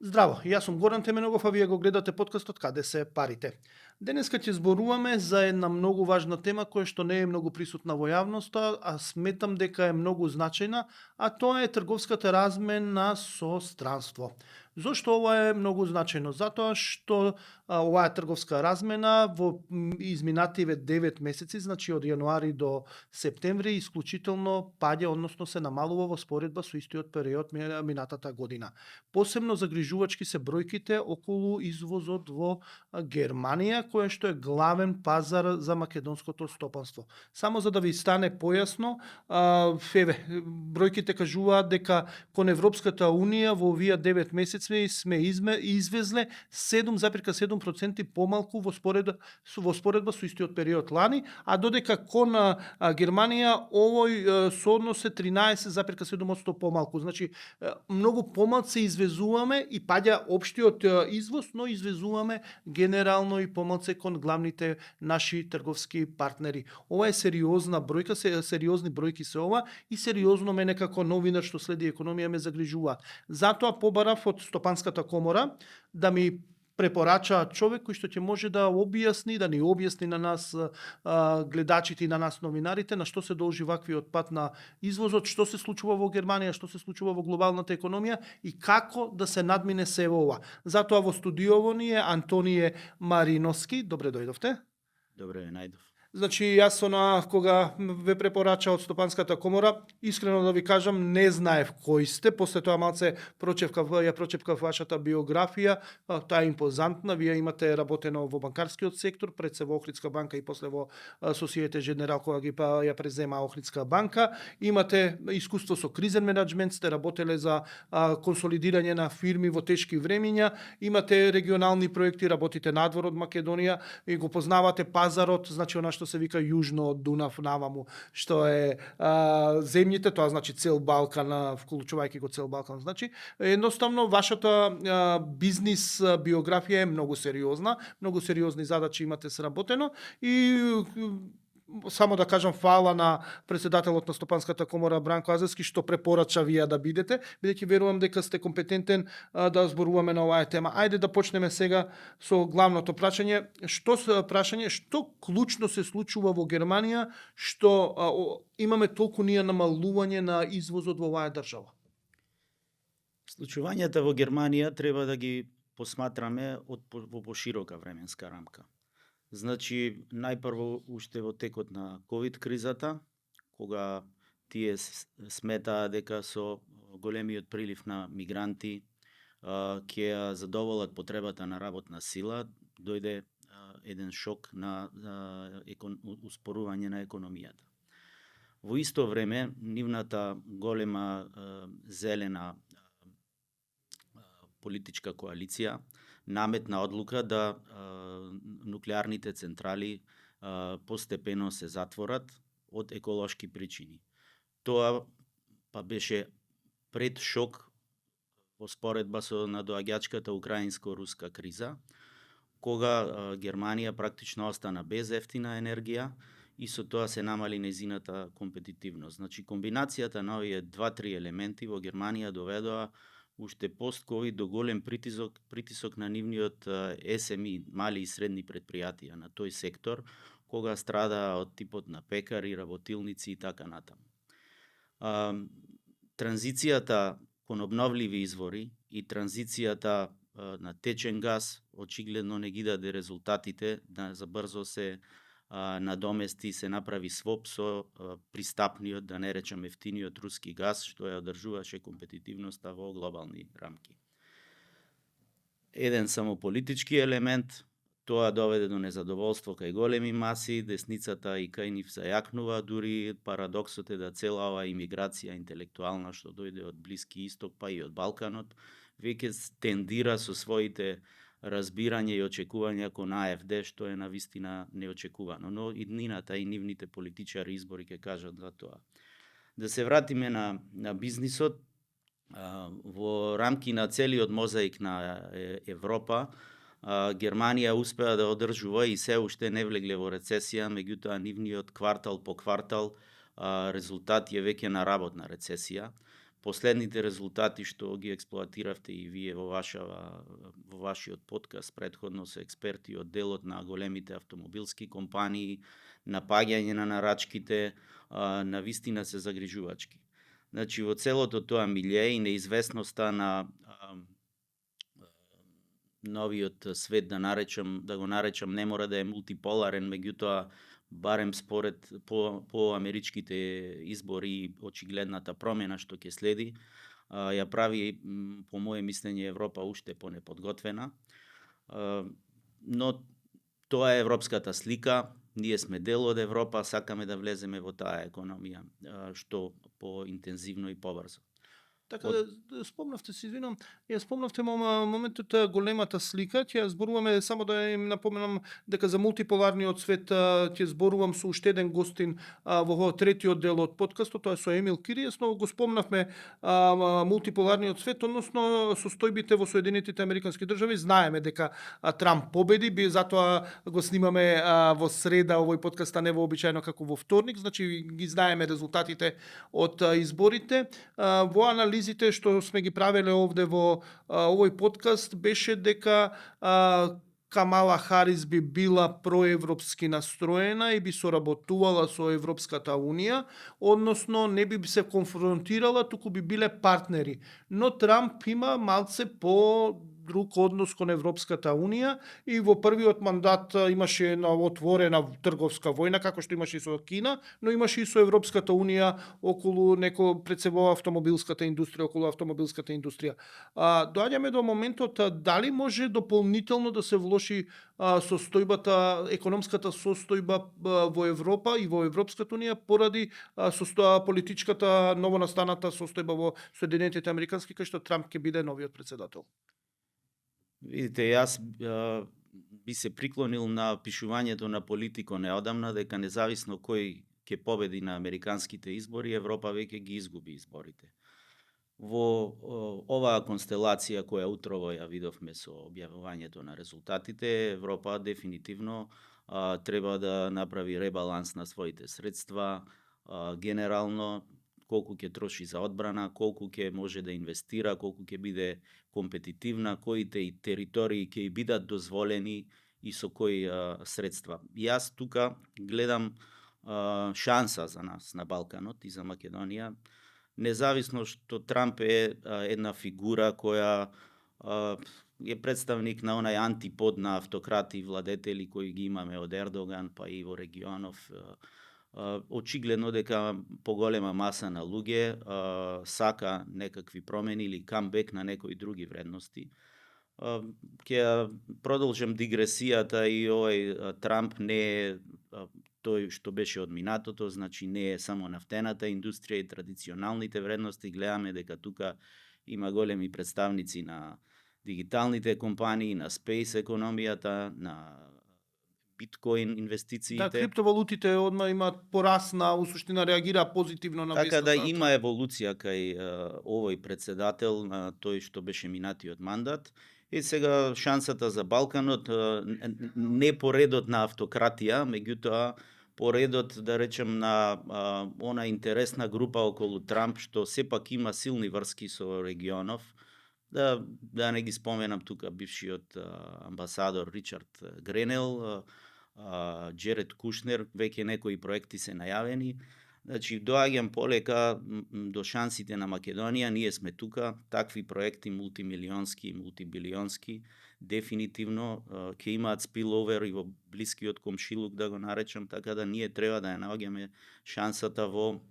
Здраво, јас сум Горан Теменогов, а вие го гледате подкастот Каде се парите. Денеска ќе зборуваме за една многу важна тема која што не е многу присутна во јавноста, а сметам дека е многу значајна, а тоа е трговската размена со странство. Зошто ова е многу значајно? Затоа што оваа трговска размена во изминативе 9 месеци, значи од јануари до септември, исклучително паѓа, односно се намалува во споредба со истиот период минатата година. Посебно загрижувачки се бројките околу извозот во Германија, која што е главен пазар за македонското стопанство. Само за да ви стане појасно, бројките кажуваат дека кон Европската Унија во овие 9 месеци сме извезле 7,7% помалку во споредба со истиот период лани, а додека кон Германија овој сооднос е 13,7% помалку. Значи, многу помалку се извезуваме и паѓа општиот извоз, но извезуваме генерално и помалце кон главните наши трговски партнери. Ова е сериозна бројка, сериозни бројки се ова и сериозно мене како новинар што следи економија ме загрижува. Затоа побарав од Стопанската комора да ми препорача човек кој што ќе може да објасни, да ни објасни на нас гледачите и на нас новинарите на што се должи ваквиот пат на извозот, што се случува во Германија, што се случува во глобалната економија и како да се надмине се ова. Затоа во студиово ни е Антонije Marinovski. Добре дојдовте. Добре, најдов. Значи, јас кога ве препорача од Стопанската комора, искрено да ви кажам, не знаев кој сте, после тоа малце прочепкав вашата биографија, таа е импозантна, вие имате работено во банкарскиот сектор, пред се во Охридска банка и после во Societe Generale кога ја презема Охридска банка, имате искуство со кризен менеджмент, сте работеле за консолидирање на фирми во тешки времиња, имате регионални проекти, работите надвор од Македонија и го познавате пазарот, значи она што се вика јужно од Дунав наваму, што е земјите, тоа значи цел Балкан, вклучувајќи го цел Балкан. Значи, едноставно, вашата бизнис биографија е многу сериозна, многу сериозни задачи имате сработено и само да кажам фала на председателот на Стопанската комора Бранко Азевски што препорача вие да бидете, бидејќи верувам дека сте компетентен да зборуваме на оваа тема. Ајде да почнеме сега со главното прашање. Што клучно се случува во Германија што имаме толку ние намалување на извозот во оваа држава? Случувањата во Германија треба да ги посматраме во поширока временска рамка. Значи, најпрво уште во текот на ковид кризата, кога тие сметаа дека со големиот прилив на мигранти ќе ја задоволат потребата на работна сила, дојде еден шок на успорување на економијата. Во исто време, нивната голема зелена политичка коалиција наметна одлука да нуклеарните централи постепено се затворат од еколошки причини. Тоа па беше пред шок во споредба со надоаѓачката украинско-руска криза, кога Германија практично остана без ефтина енергија и со тоа се намали нејзината компетитивност. Значи, комбинацијата на овие два-три елементи во Германија доведоа уште пост-ковид до голем притисок на нивниот СМИ, мали и средни предпријатија на тој сектор, кога страда од типот на пекари, работилници и така натаму. Транзицијата кон обновливи извори и транзицијата на течен газ очигледно не ги даде резултатите, за брзо се надомести, се направи своп со пристапниот, да не речам ефтиниот руски газ, што ја одржуваше компетитивноста во глобални рамки. Еден само политички елемент, тоа доведе до незадоволство кај големи маси, десницата и кај нив зајакнува, дури парадоксот е да цела оваа имиграција интелектуална што дојде од Блиски Исток па и од Балканот, веќе тендира со своите разбирање и очекувања кон АФД, што е навистина неочекувано, но иднината и нивните политичари избори ќе кажат за тоа. Да се вратиме на бизнисот, во рамки на целиот мозаик на Европа, Германија успеа да одржува и се уште не влегле во рецесија, меѓутоа нивниот квартал по квартал резултат е веќе на работна рецесија. последните резултати што ги експлоатиравте и вие во вашиот подкаст претходно се експерти од делот на големите автомобилски компании, напаѓање на нарачките, на вистина се загрижувачки. Значи, во целото тоа милје и неизвестноста на новиот свет, да го наречам, не мора да е мултиполарен, меѓутоа, барем според по америчките избори и очигледната промена што ќе следи, ја прави, по моје мислење, Европа уште понеподготвена. Но тоа е европската слика, ние сме дел од Европа, сакаме да влеземе во таа економија, што поинтензивно и побрзо. Така да спомнавте, се извинам, ја спомнавте моментот големата слика, ќе зборуваме, само да им напоменам дека за мултиполарниот свет ќе зборувам со уште еден гостин во третиот дел од подкастот, тоа е со Емил Кириес, но го спомнавме мултиполарниот свет, односно состојбите во Соединетите Американски држави. Знаеме дека Трамп победи, затоа го снимаме во среда овој подкаст, а не вообичаено како во вторник, значи ги знаеме резултатите од изборите. Во анализите што сме ги правеле овде во овој подкаст беше дека Камала Харис би била проевропски настроена и би соработувала со Европската Унија, односно не би се конфронтирала, туку би биле партнери. Но Трамп има малце по друг однос кон Европската Унија и во првиот мандат имаше една отворена трговска војна, како што имаше и со Кина, но имаше и со Европската Унија околу пред се во автомобилската индустрија, околу автомобилската индустрија. Доаѓаме до моментот дали може дополнително да се влоши состојбата, економската состојба во Европа и во Европската Унија поради политичката новонастаната состојба во Соединетите Американски, кај што Трамп ќе биде новиот председател. Видите, јас би се приклонил на пишувањето на Политико неодамна, дека независно кој ќе победи на американските избори, Европа веќе ги изгуби изборите. Во оваа констелација која утрово ја видовме со објавувањето на резултатите, Европа дефинитивно треба да направи ребаланс на своите средства, генерално колку ќе троши за одбрана, колку ќе може да инвестира, колку ќе биде компетитивна, коите и територии ќе бидат дозволени и со кои средства. Јас тука гледам шанса за нас на Балканот и за Македонија, независно што Трамп е една фигура која е представник на онај антипод на автократи и владетели кои ги имаме од Ердоган, па и во регионов. Очигледно дека поголема маса на луѓе сака некакви промени или камбек на некои други вредности. Ќе продолжам дигресијата и овој Трамп не е тој што беше од минатото, значи не е само нафтената индустрија и традиционалните вредности, гледаме дека тука има големи представници на дигиталните компании, на спейс економијата, на биткоин инвестициите. Да, криптовалутите одма имаат порасна, у суштина реагира позитивно на така да вестата. има еволуција кај овој председател на тој што беше минатиот мандат. И сега шансата за Балканот не по редот на автократија, меѓутоа по редот, да речем, на она интересна група околу Трамп, што сепак има силни врски со регионов. Да не ги споменам тука бившиот амбасадор Ричард Гренел, Джеред Кушнер, веќе некои проекти се најавени. Значи, доаѓам полека до шансите на Македонија, ние сме тука, такви проекти мултимилионски, мултибилионски, дефинитивно ќе имаат спиловер и во блискиот комшилук, да го наречам, така да ние треба да ја наоѓаме шансата во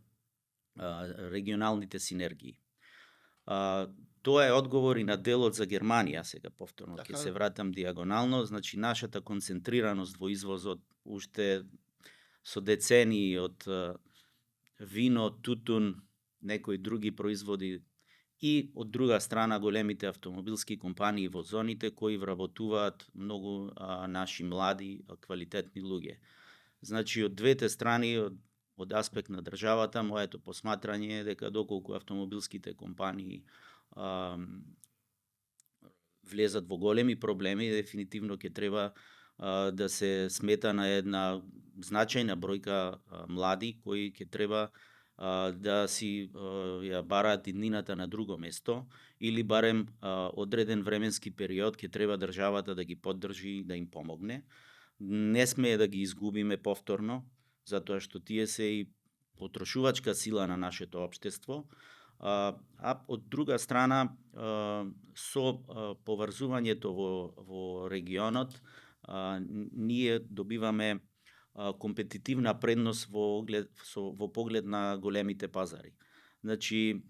регионалните синергии. Тоа е одговор и на делот за Германија, сега повторно ќе се вратам диагонално, значи нашата концентрираност во извозот уште со децении од вино, тутун, некои други производи и од друга страна големите автомобилски компании во зоните кои вработуваат многу наши млади, квалитетни луѓе. Значи од двете страни, од аспект на државата, моето посматрање е дека доколку автомобилските компании влезат во големи проблеми, дефинитивно ќе треба да се смета на една значајна бројка млади кои ќе треба да си ја бараат иднината на друго место или барем одреден временски период ќе треба државата да ги поддржи и да им помогне. Не смее да ги изгубиме повторно, затоа што тие се и потрошувачка сила на нашето општество, а од друга страна со поврзувањето во регионот ние добиваме компетитивна предност во поглед на големите пазари. Значи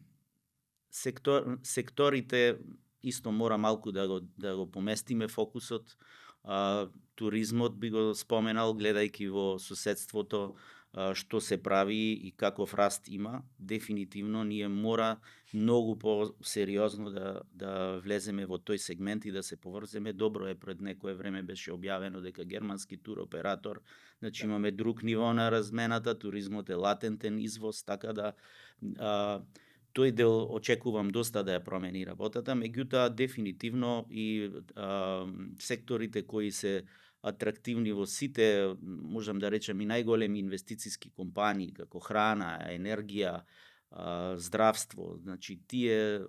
секторите исто мора малку да го поместиме фокусот. Туризмот би го споменал, гледајќи во соседството што се прави и каков раст има. Дефинитивно ние мора многу по-сериозно да влеземе во тој сегмент и да се поврземе. Добро е, пред некое време беше објавено дека германски туроператор, значи имаме друг ниво на размената, туризмот е латентен извоз, така да тој дел очекувам доста да ја промени работата, меѓутоа дефинитивно и секторите кои се атрактивни во сите, можам да речем и најголеми инвестициски компании како храна, енергија, здравство, значи тие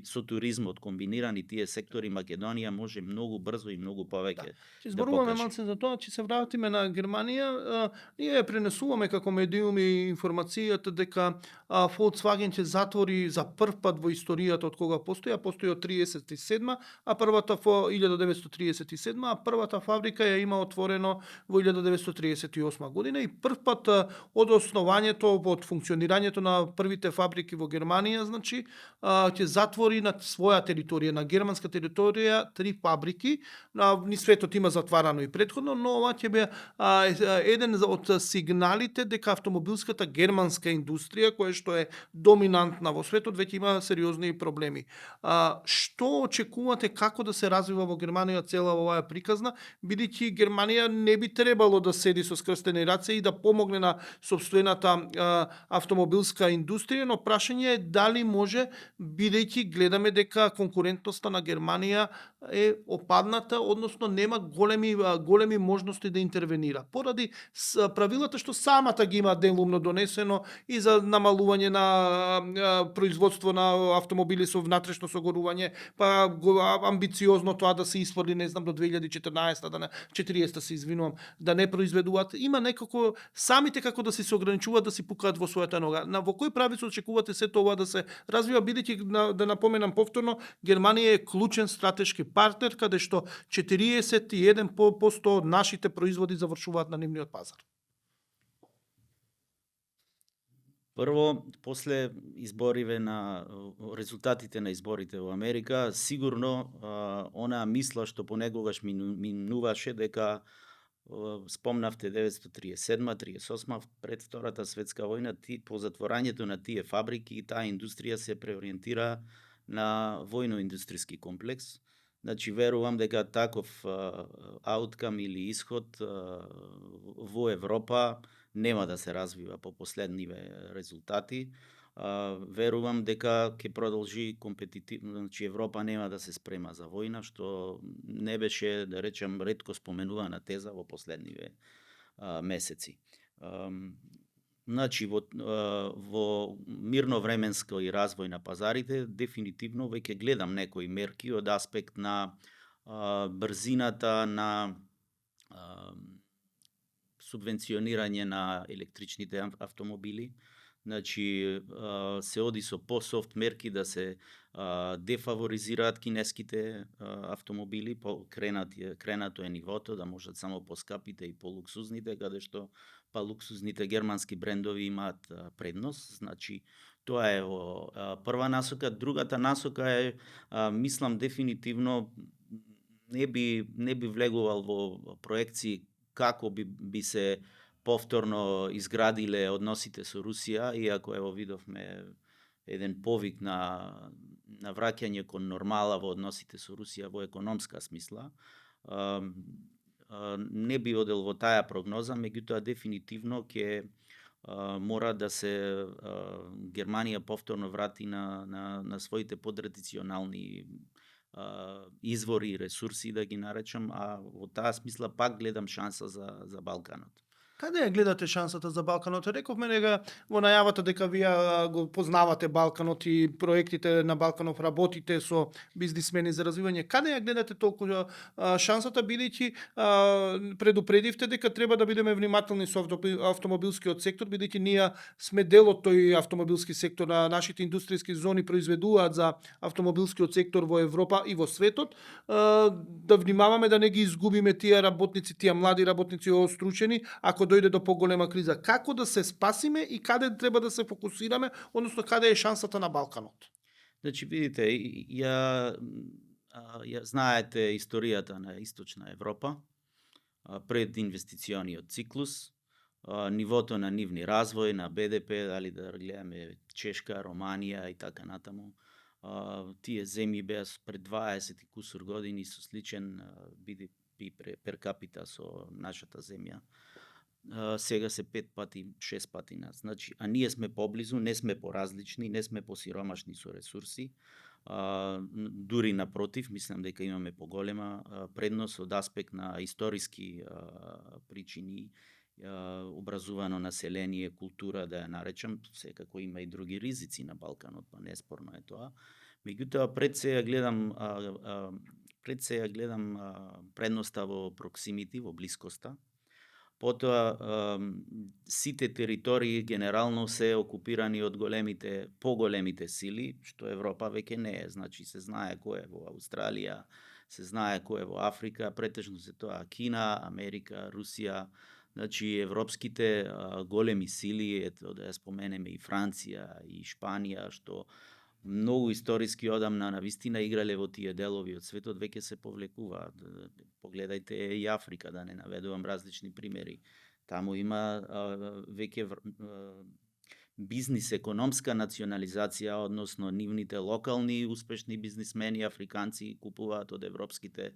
со туризмот комбинирани тие сектори, Македонија може многу брзо и многу повеќе Ќе зборуваме покаже. малце за тоа, ќе се вратиме на Германија. Ние ја пренесуваме како медиуми информацијата дека Volkswagen ќе затвори за прв пат во историјата од кога постои од 37, а првата во 1937, а првата фабрика ја има отворено во 1938 година и прв пат од основањето, од функционирањето на првите фабрики во Германија, значи ќе затвори на своја територија, на германска територија, 3 фабрики. Ни светот има затварано и претходно, но ова ќе бе еден од сигналите дека автомобилската германска индустрија, која што е доминантна во светот, веќе има сериозни проблеми. Што очекувате, како да се развива во Германија цела оваа приказна, бидејќи Германија не би требало да седи со скрстени раце и да помогне на сопствената автомобилска индустрија, но прашање е дали може, бидејќи гледаме дека конкурентноста на Германија е опадната, односно нема големи можности да интервенира. Поради правилата што самата ги има делумно донесено и за намалување на производство на автомобили со внатрешно согорување, па амбициозно тоа да се испорди, не знам, до 2014, да не 40 се извинувам, да не произведуваат. Има некако самите како да се ограничуваат да си пукаат во својата нога. Во кој правец очекувате се тоа да се развива, бидејќи да напоменам повторно, Германија е клучен стратешки партнер каде што 41% од нашите производи завршуваат на нивниот пазар. Прво, после избориве на резултатите на изборите во Америка, сигурно онаа мисла што понекогаш минуваше дека спомнавте 1937-38 пред Втората светска војна, по затворањето на тие фабрики, таа индустрија се преориентира на војно-индустријски комплекс. Значи, верувам дека таков ауткам или исход во Европа нема да се развива по последниве резултати. Верувам дека ќе продолжи компетитивно, значи Европа нема да се спрема за војна, што не беше, да речем, ретко споменувана теза во последниве месеци. Значи, во мирновременско и развој на пазарите, дефинитивно веќе гледам некои мерки од аспект на брзината на субвенционирање на електричните автомобили. Значи, се оди со по-софт мерки да се дефаворизираат кинеските автомобили, кренато е нивото да можат само поскапите и полуксузните, каде што па луксузните германски брендови имаат предност. Значи, тоа е во прва насока. Другата насока е, мислам, дефинитивно не би влегувал во проекции како би се повторно изградиле односите со Русија, иако ево видовме еден повик на враќање кон нормала во односите со Русија во економска смисла. Не би одел во таа прогноза, меѓутоа дефинитивно ќе мора да се Германија повторно врати на своите потрадиционални извори и ресурси, да ги наречам, а во таа смисла пак гледам шанса за Балканот. Каде ја гледате шансата за Балканот? Рековме дека во најавата дека вие го познавате Балканот и проектите на Балканот, работите со бизнисмени за развивање. Каде ја гледате толку шансата, бидејќи предупредивте дека треба да бидеме внимателни со автомобилскиот сектор, бидејќи ние сме дел од тој автомобилски сектор, нашите индустријски зони произведуваат за автомобилскиот сектор во Европа и во светот, да внимаваме да не ги изгубиме тие работници, тие млади работници остручени, ако дојде до поголема криза. Како да се спасиме и каде треба да се фокусираме, односно каде е шансата на Балканот? Значи, видите, ја знаете историјата на Источна Европа, пред инвестициониот циклус, нивото на нивни развој, на БДП, дали да гледаме Чешка, Романија и така натаму. Тие земји беа пред 20 и кусур години со сличен BDP пер капита со нашата земја. Сега се 5 пати, 6 пати нас. Значи, а ние сме поблизу, не сме поразлични, не сме посиромашни со ресурси. Дури напротив, мислам дека имаме поголема предност од аспект на историски причини, образувано население, култура, да ја наречам, секако има и други ризици на Балканот, па неспорно е тоа. Меѓутоа, пред се ја гледам предноста во проксимити, во блискоста. Потоа, сите територии генерално се окупирани од поголемите сили, што Европа веќе не е. Значи, се знае кој е во Австралија, се знае кој е во Африка, претежно се тоа Кина, Америка, Русија. Значи, европските големи сили, да ја споменеме и Франција, и Шпанија, што многу историски одамна навистина играле во тие делови од светот, веќе се повлекуваат. Погледајте и Африка, да не наведувам различни примери. Таму има веќе бизнис, економска национализација, односно нивните локални успешни бизнисмени африканци купуваат од европските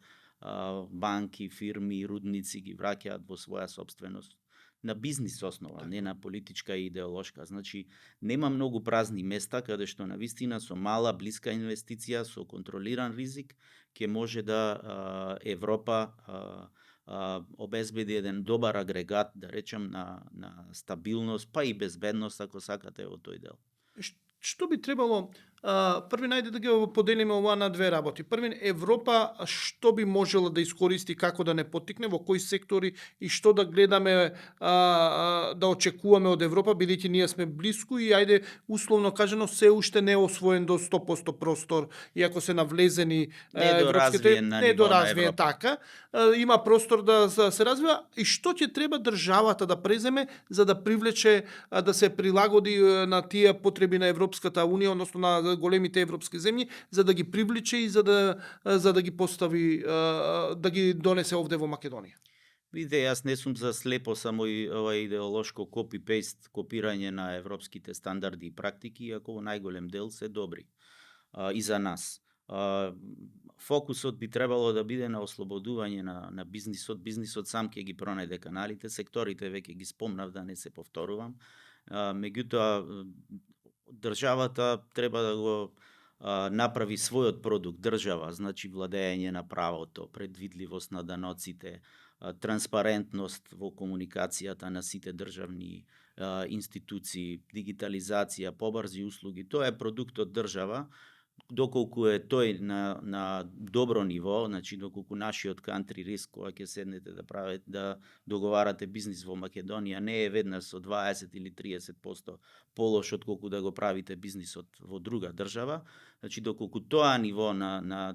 банки, фирми, рудници, ги враќаат во своја собственост на бизнис основа, не на политичка и идеолошка. Значи, нема многу празни места каде што навистина со мала, блиска инвестиција, со контролиран ризик, ќе може да Европа обезбеди еден добар агрегат, да речем, на стабилност, па и безбедност, ако сакате, во тој дел. Што би требало, први најде да ги поделиме ова на две работи. Први, Европа што би можела да искористи, како да не потикне, во кои сектори и што да гледаме, да очекуваме од Европа, бидејќи ние сме блиску и ајде условно кажано се уште не е освоен до 100% простор, иако се навлезени европските, недоразвиен така, има простор да се развива, и што ќе треба државата да преземе за да привлече, да се прилагоди на тие потреби на Европската унија, односно на големите европски земји, за да ги привлече и за да ги постави, да ги донесе овде во Македонија. Видите, јас не сум за слепо само и ова идеолошко копи-пейст, копирање на европските стандарди и практики, иако во најголем дел се добри и за нас. Фокусот би требало да биде на ослободување на бизнисот. Бизнисот сам ќе ги пронајде каналите, секторите веќе ги спомнав, да не се повторувам. Меѓутоа, државата треба да го направи својот продукт, држава, значи владење на правото, предвидливост на даноците, транспарентност во комуникацијата на сите државни институции, дигитализација, побрзи услуги. Тоа е продукт од држава. Доколку е тој на добро ниво, значи доколку нашиот country risk, кога ќе седнете да договарате бизнис во Македонија, не е веднаш со 20 или 30% полош од колку да го правите бизнисот во друга држава, значи доколку тоа ниво на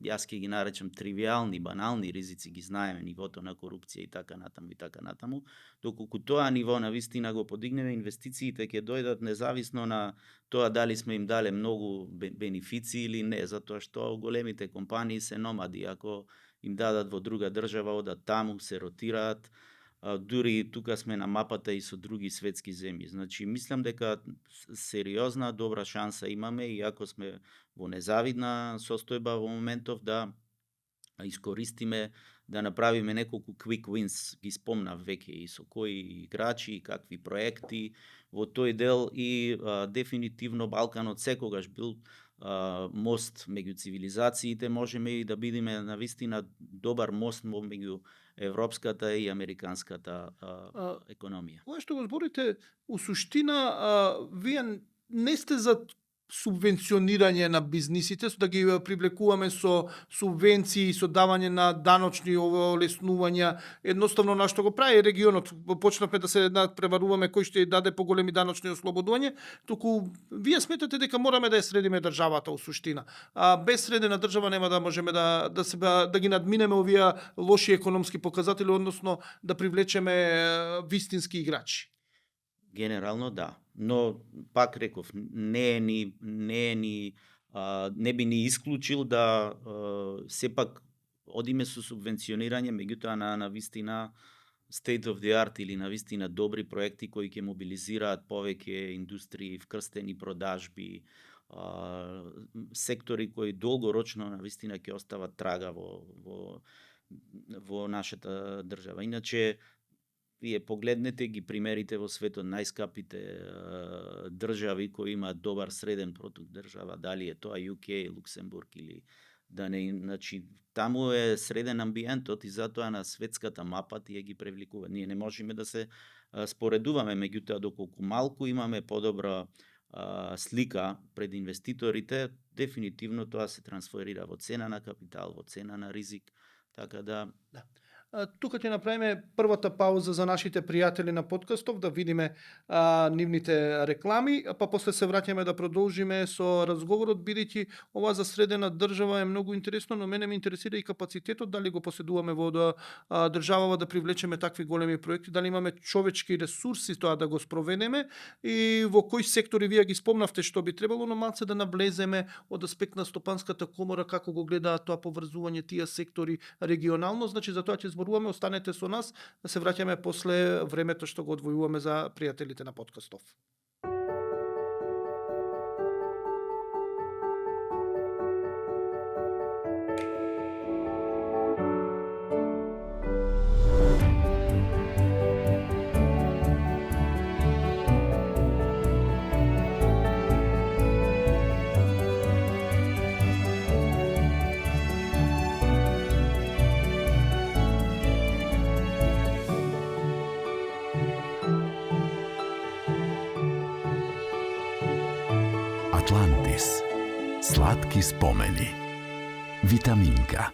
јас ќе ги наречам тривијални, банални ризици, ги знаеме, нивото на корупција и така натаму, доколку тоа ниво на вистина го подигнеме, инвестициите ќе дојдат независно на тоа дали сме им дале многу бенефици или не, затоа што големите компании се номади, ако им дадат во друга држава, одат таму, се ротираат, дури тука сме на мапата и со други светски земји. Значи, мислам дека сериозна, добра шанса имаме, и ако сме во незавидна состојба во моментов, да искористиме, да направиме неколку quick wins, ги спомнав веќе и со кои играчи, и какви проекти во тој дел, и дефинитивно Балканот секогаш бил мост меѓу цивилизациите, можеме и да бидеме навистина добар мост меѓу европската и американската А, економија. Ова што го зборите, у суштина, вие не сте за субвенционирање на бизнисите, со да ги привлекуваме со субвенции, со давање на даночни олеснувања. Едноставно на што го прави регионот, почнавме да се преваруваме кој ще даде поголеми даночни ослободување, туку вие сметате дека мораме да ја средиме државата у суштина. А без средена држава нема да можеме да ги надминеме овие лоши економски показатели, односно да привлечеме вистински играчи. Генерално да, но пак реков, не би ни исклучил да сепак одиме со субвенционирање, меѓутоа на вистина state of the art или на вистина добри проекти кои ќе мобилизираат повеќе индустрии, вкрстени продажби, сектори кои долгорочно на вистина ќе остават трага во нашата држава. Иначе вие погледнете ги примерите во светот, најскапите држави кои имаат добар среден продукт држава, дали е тоа UK, Луксембург или да не, значи таму е среден амбиентот и затоа на светската мапа тие ги привлекува. Ние не можеме да се споредуваме, меѓутоа доколку малку имаме подобра слика пред инвеститорите, дефинитивно тоа се трансферира во цена на капитал, во цена на ризик, така да. Тука ќе направиме првата пауза за нашите пријатели на подкастов, да видиме нивните реклами, па после се враќаме да продолжиме со разговорот, бидејќи ова за средена држава е многу интересно, но мене ме интересира и капацитетот, дали го поседуваме во државава да привлечеме такви големи проекти, дали имаме човечки ресурси тоа да го спроведеме и во кои сектори вие ги спомнавте што би требало, но малце да навлеземе од аспект на Стопанската комора, како го гледаат тоа поврзување тие сектори регионално, значи за тоа ќе зборуваме, останете со нас, да се враќаме после времето што го одвојуваме за пријателите на подкастов. Атлантис. Сладки спомени. Витаминка.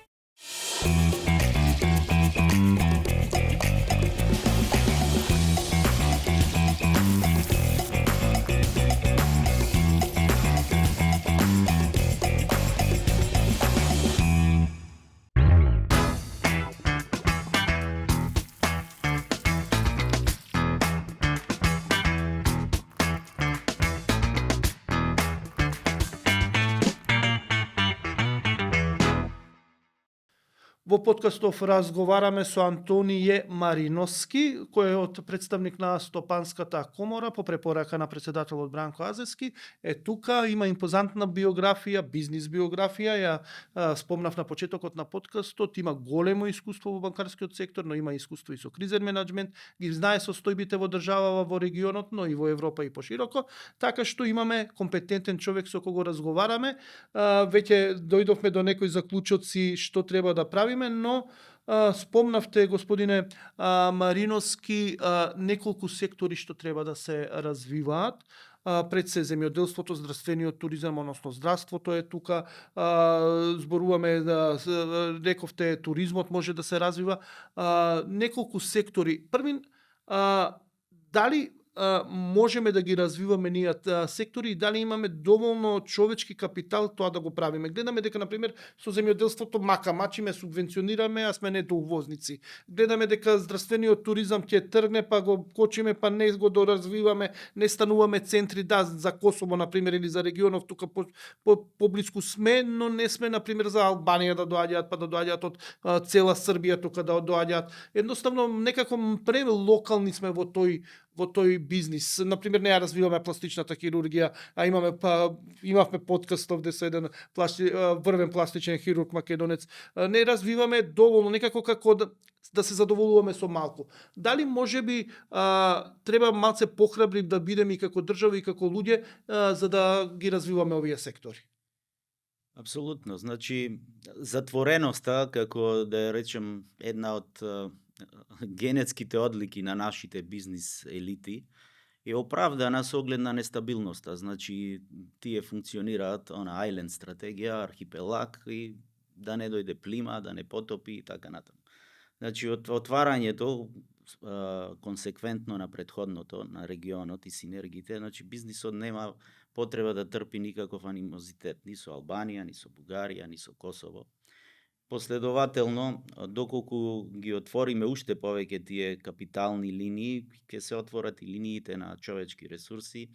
Во подкастов разговараме со Антоније Мариновски, кој е представник на Стопанската комора по препорака на председателот Бранко Азевски. Е тука, има импозантна биографија, бизнис биографија, ја спомнав на почетокот на подкастот, има големо искуство во банкарскиот сектор, но има искуство и со кризен менеджмент, ги знае состојбите во државава, во регионот, но и во Европа и пошироко, така што имаме компетентен човек со кого разговараме. Веќе дојдовме до некои заклучоци што треба да правиме, но спомнавте, господине Мариновски, неколку сектори што треба да се развиваат. Пред се земјоделството, здравствениот туризам, односно здравството е тука, зборуваме, рековте, туризмот може да се развива. Неколку сектори. Првин, дали можеме да ги развиваме ние сектори и дали имаме доволно човечки капитал тоа да го правиме. Гледаме дека, например, со земјоделството мачиме, субвенционираме, а сме нето увозници. Гледаме дека здравствениот туризам ќе тргне, па го кочиме, па не го доразвиваме, не стануваме центри, да, за Косово, например, или за регионов, тука поблиску сме, но не сме, например, за Албанија да доаѓаат, па да доаѓаат од цела Србија тука да доаѓаат. Едноставно, некако прелокални сме во тој бизнис. Например, не ја развиваме пластичната хирургија, а имавме подкаст овде со еден врвен пластичен хирург македонец. Не развиваме доволно, некако како да се задоволуваме со малку. Дали можеби треба малце похрабри да бидеме и како држава и како луѓе за да ги развиваме овие сектори? Апсолутно. Значи, затвореноста, како да ја речем една од генетските одлики на нашите бизнис елити, е оправдана со оглед на нестабилноста. Значи, тие функционираат на island стратегија, архипелаг и да не дојде плима, да не потопи и така натаму. Значи, отварањето консеквентно на претходното, на регионот и синергите, значи бизнисот нема потреба да трпи никаков анимозитет, ни со Албанија, ни со Бугарија, ни со Косово. Последователно, доколку ги отвориме уште повеќе тие капитални линии, ќе се отворат и линиите на човечки ресурси.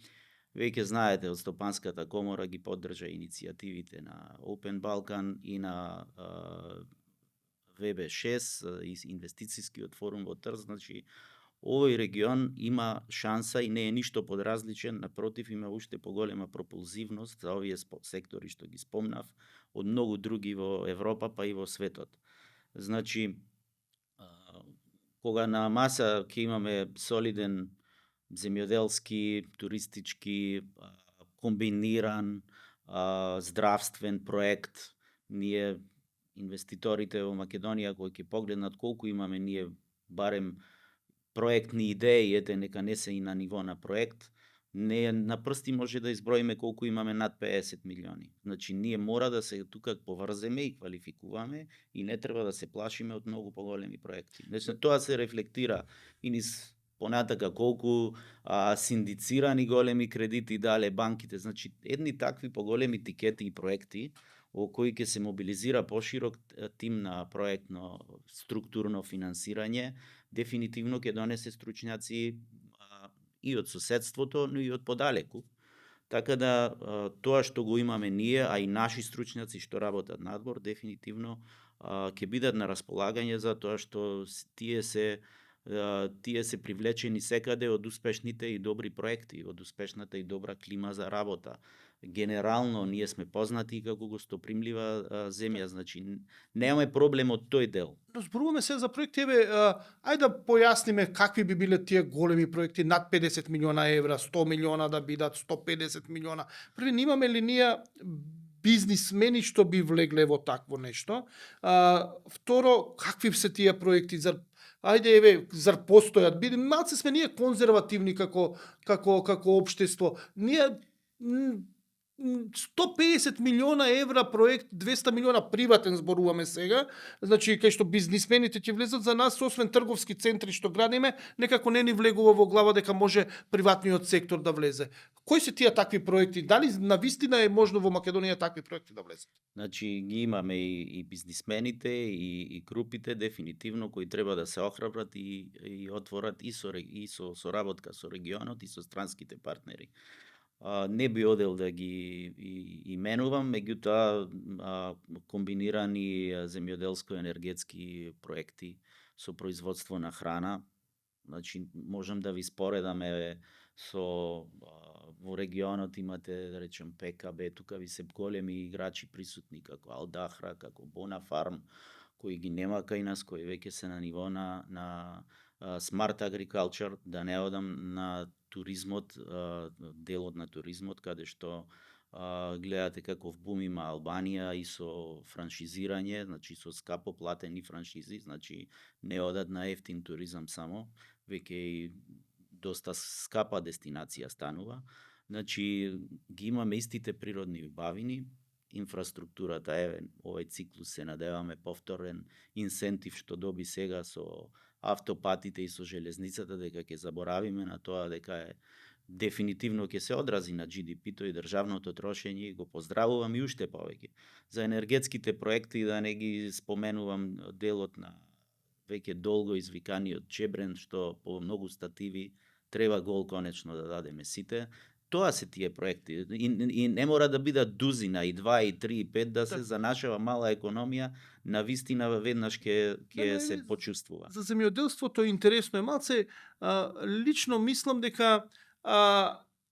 Веќе знаете, од Стопанската комора ги поддржа иницијативите на Open Balkan и на ВБ6, инвестицијскиот форум во Трст. Значи, овој регион има шанса и не е ништо подразличен, напротив, има уште поголема пропулзивност за овие сектори што ги спомнав, од многу други во Европа, па и во светот. Значи, кога на маса ќе имаме солиден земјоделски, туристички, комбиниран, здравствен проект, ние инвеститорите во Македонија кои ќе погледнат колку имаме ние барем проектни идеи, ете нека не се и на ниво на проект, не на прсти може да изброиме колку имаме над 50 милиони. Значи ние мора да се тука поврземе и квалификуваме и не треба да се плашиме од многу поголеми проекти. Значи тоа се рефлектира и низ понатака колку синдицирани големи кредити дале банките. Значи едни такви поголеми тикети и проекти во кои ќе се мобилизира поширок тим на проектно структурно финансирање, дефинитивно ќе донесе стручњаци и од соседството, но и од подалеку. Така да тоа што го имаме ние, а и наши стручњаци што работат надвор, дефинитивно ќе бидат на располагање за тоа што тие се привлечени секаде од успешните и добри проекти, од успешната и добра клима за работа. Генерално ние сме познати како гостопримлива земја, значи немаме проблем од тој дел. Но зборуваме се за проекти, ајде да појасниме какви би биле тие големи проекти над 50 милиона евра, 100 милиона да бидат, 150 милиона. Први, имаме ли ние бизнисмени што би влегле во такво нешто? Второ, какви се тие проекти? Зар постојат? Малце сме ние конзервативни како општество. Ние 150 милиона евра проект, 200 милиона приватен зборуваме сега, значи кај што бизнисмените ќе влезат, за нас освен трговски центри што градиме, некако не ни влегува во глава дека може приватниот сектор да влезе. Кои се тие такви проекти? Дали навистина е можно во Македонија такви проекти да влезат? Значи ги имаме и бизнисмените и групите дефинитивно кои треба да се охрабрат и отворат и со соработка со регионот и со странските партнери. Не би одел да ги именувам, меѓутоа комбинирани земјоделско-енергетски проекти со производство на храна. Значи можам да ви споредаме со во регионот имате да речем ПКБ, тука ви се големи играчи присутни како Алдахра, како Бонафарм, кои ги нема кај нас, кои веќе се на ниво на Smart Agriculture, да не одам на туризмот, делот на туризмот, каде што гледате каков бум има Албанија и со франшизирање, значи со скапо платени франшизи, значи не одат на ефтин туризам само, веќе и доста скапа дестинација станува. Значи ги имаме истите природни убавини, инфраструктурата, овој циклус се надеваме повторен инсентив што доби сега со автопатите и со железницата, дека ќе заборавиме на тоа дека дефинитивно ќе се одрази на GDP-то и државното трошење, и го поздравувам и уште повеќе. За енергетските проекти да не ги споменувам делот на веќе долго извиканиот Чебрен, што по многу стативи треба гол конечно да дадеме сите. Тоа се тие проекти и не мора да бидат дузина и 2 и 3 и 5 да се за нашава мала економија на вистина веднаш ќе се почувствува. За земјоделството интересно е малце, лично мислам дека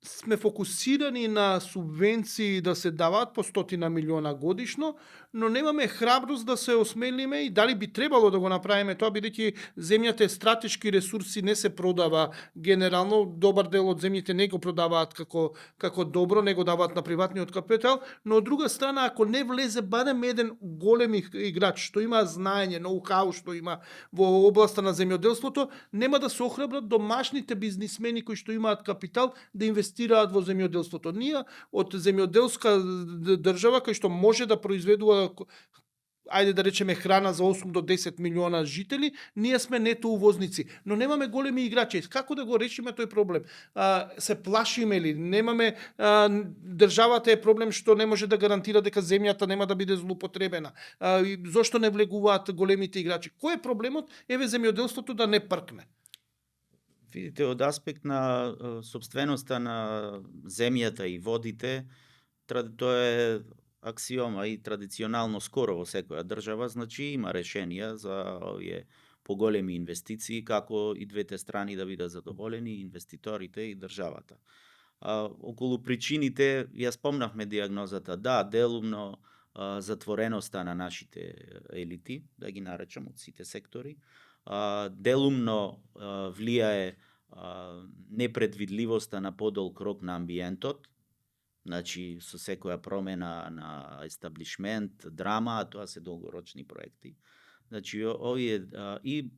сме фокусирани на субвенции да се даваат по 100 милиона годишно, но немаме храброст да се осмелиме и дали би требало да го направиме тоа, бидејќи земјата е стратешки ресурси, не се продава генерално, добар дел од земјите не го продаваат како добро, не го даваат на приватниот капитал, но од друга страна ако не влезе барем еден голем играч што има знаење, ноу-хау што има во областа на земјоделството, нема да се охрабрат домашните бизнисмени кои што имаат капитал да инвестираат во земјоделството. Ние од земјоделска држава кој што може да произведува ајде да речеме храна за 8 до 10 милиона жители, ние сме нето увозници, но немаме големи играчи. Како да го решиме тој проблем? Се плашиме ли? Немаме државата е проблем што не може да гарантира дека земјата нема да биде злоупотребена. Зошто не влегуваат големите играчи? Кој е проблемот? Еве земјоделството да не пркне. Видите, од аспект на собственоста на земјата и водите, тоа е аксиома и традиционално скоро во секоја држава, значи има решенија за овие поголеми инвестиции, како и двете страни да бидат задоволени, инвеститорите и државата. Околу причините, ја спомнавме диагнозата, да, делумно затвореноста на нашите елити, да ги наречам од сите сектори, делумно влијае непредвидливоста на подолг рок на амбиентот, значи со секоја промена на естаблишмент, драма, а тоа се долгорочни проекти. Значи овие и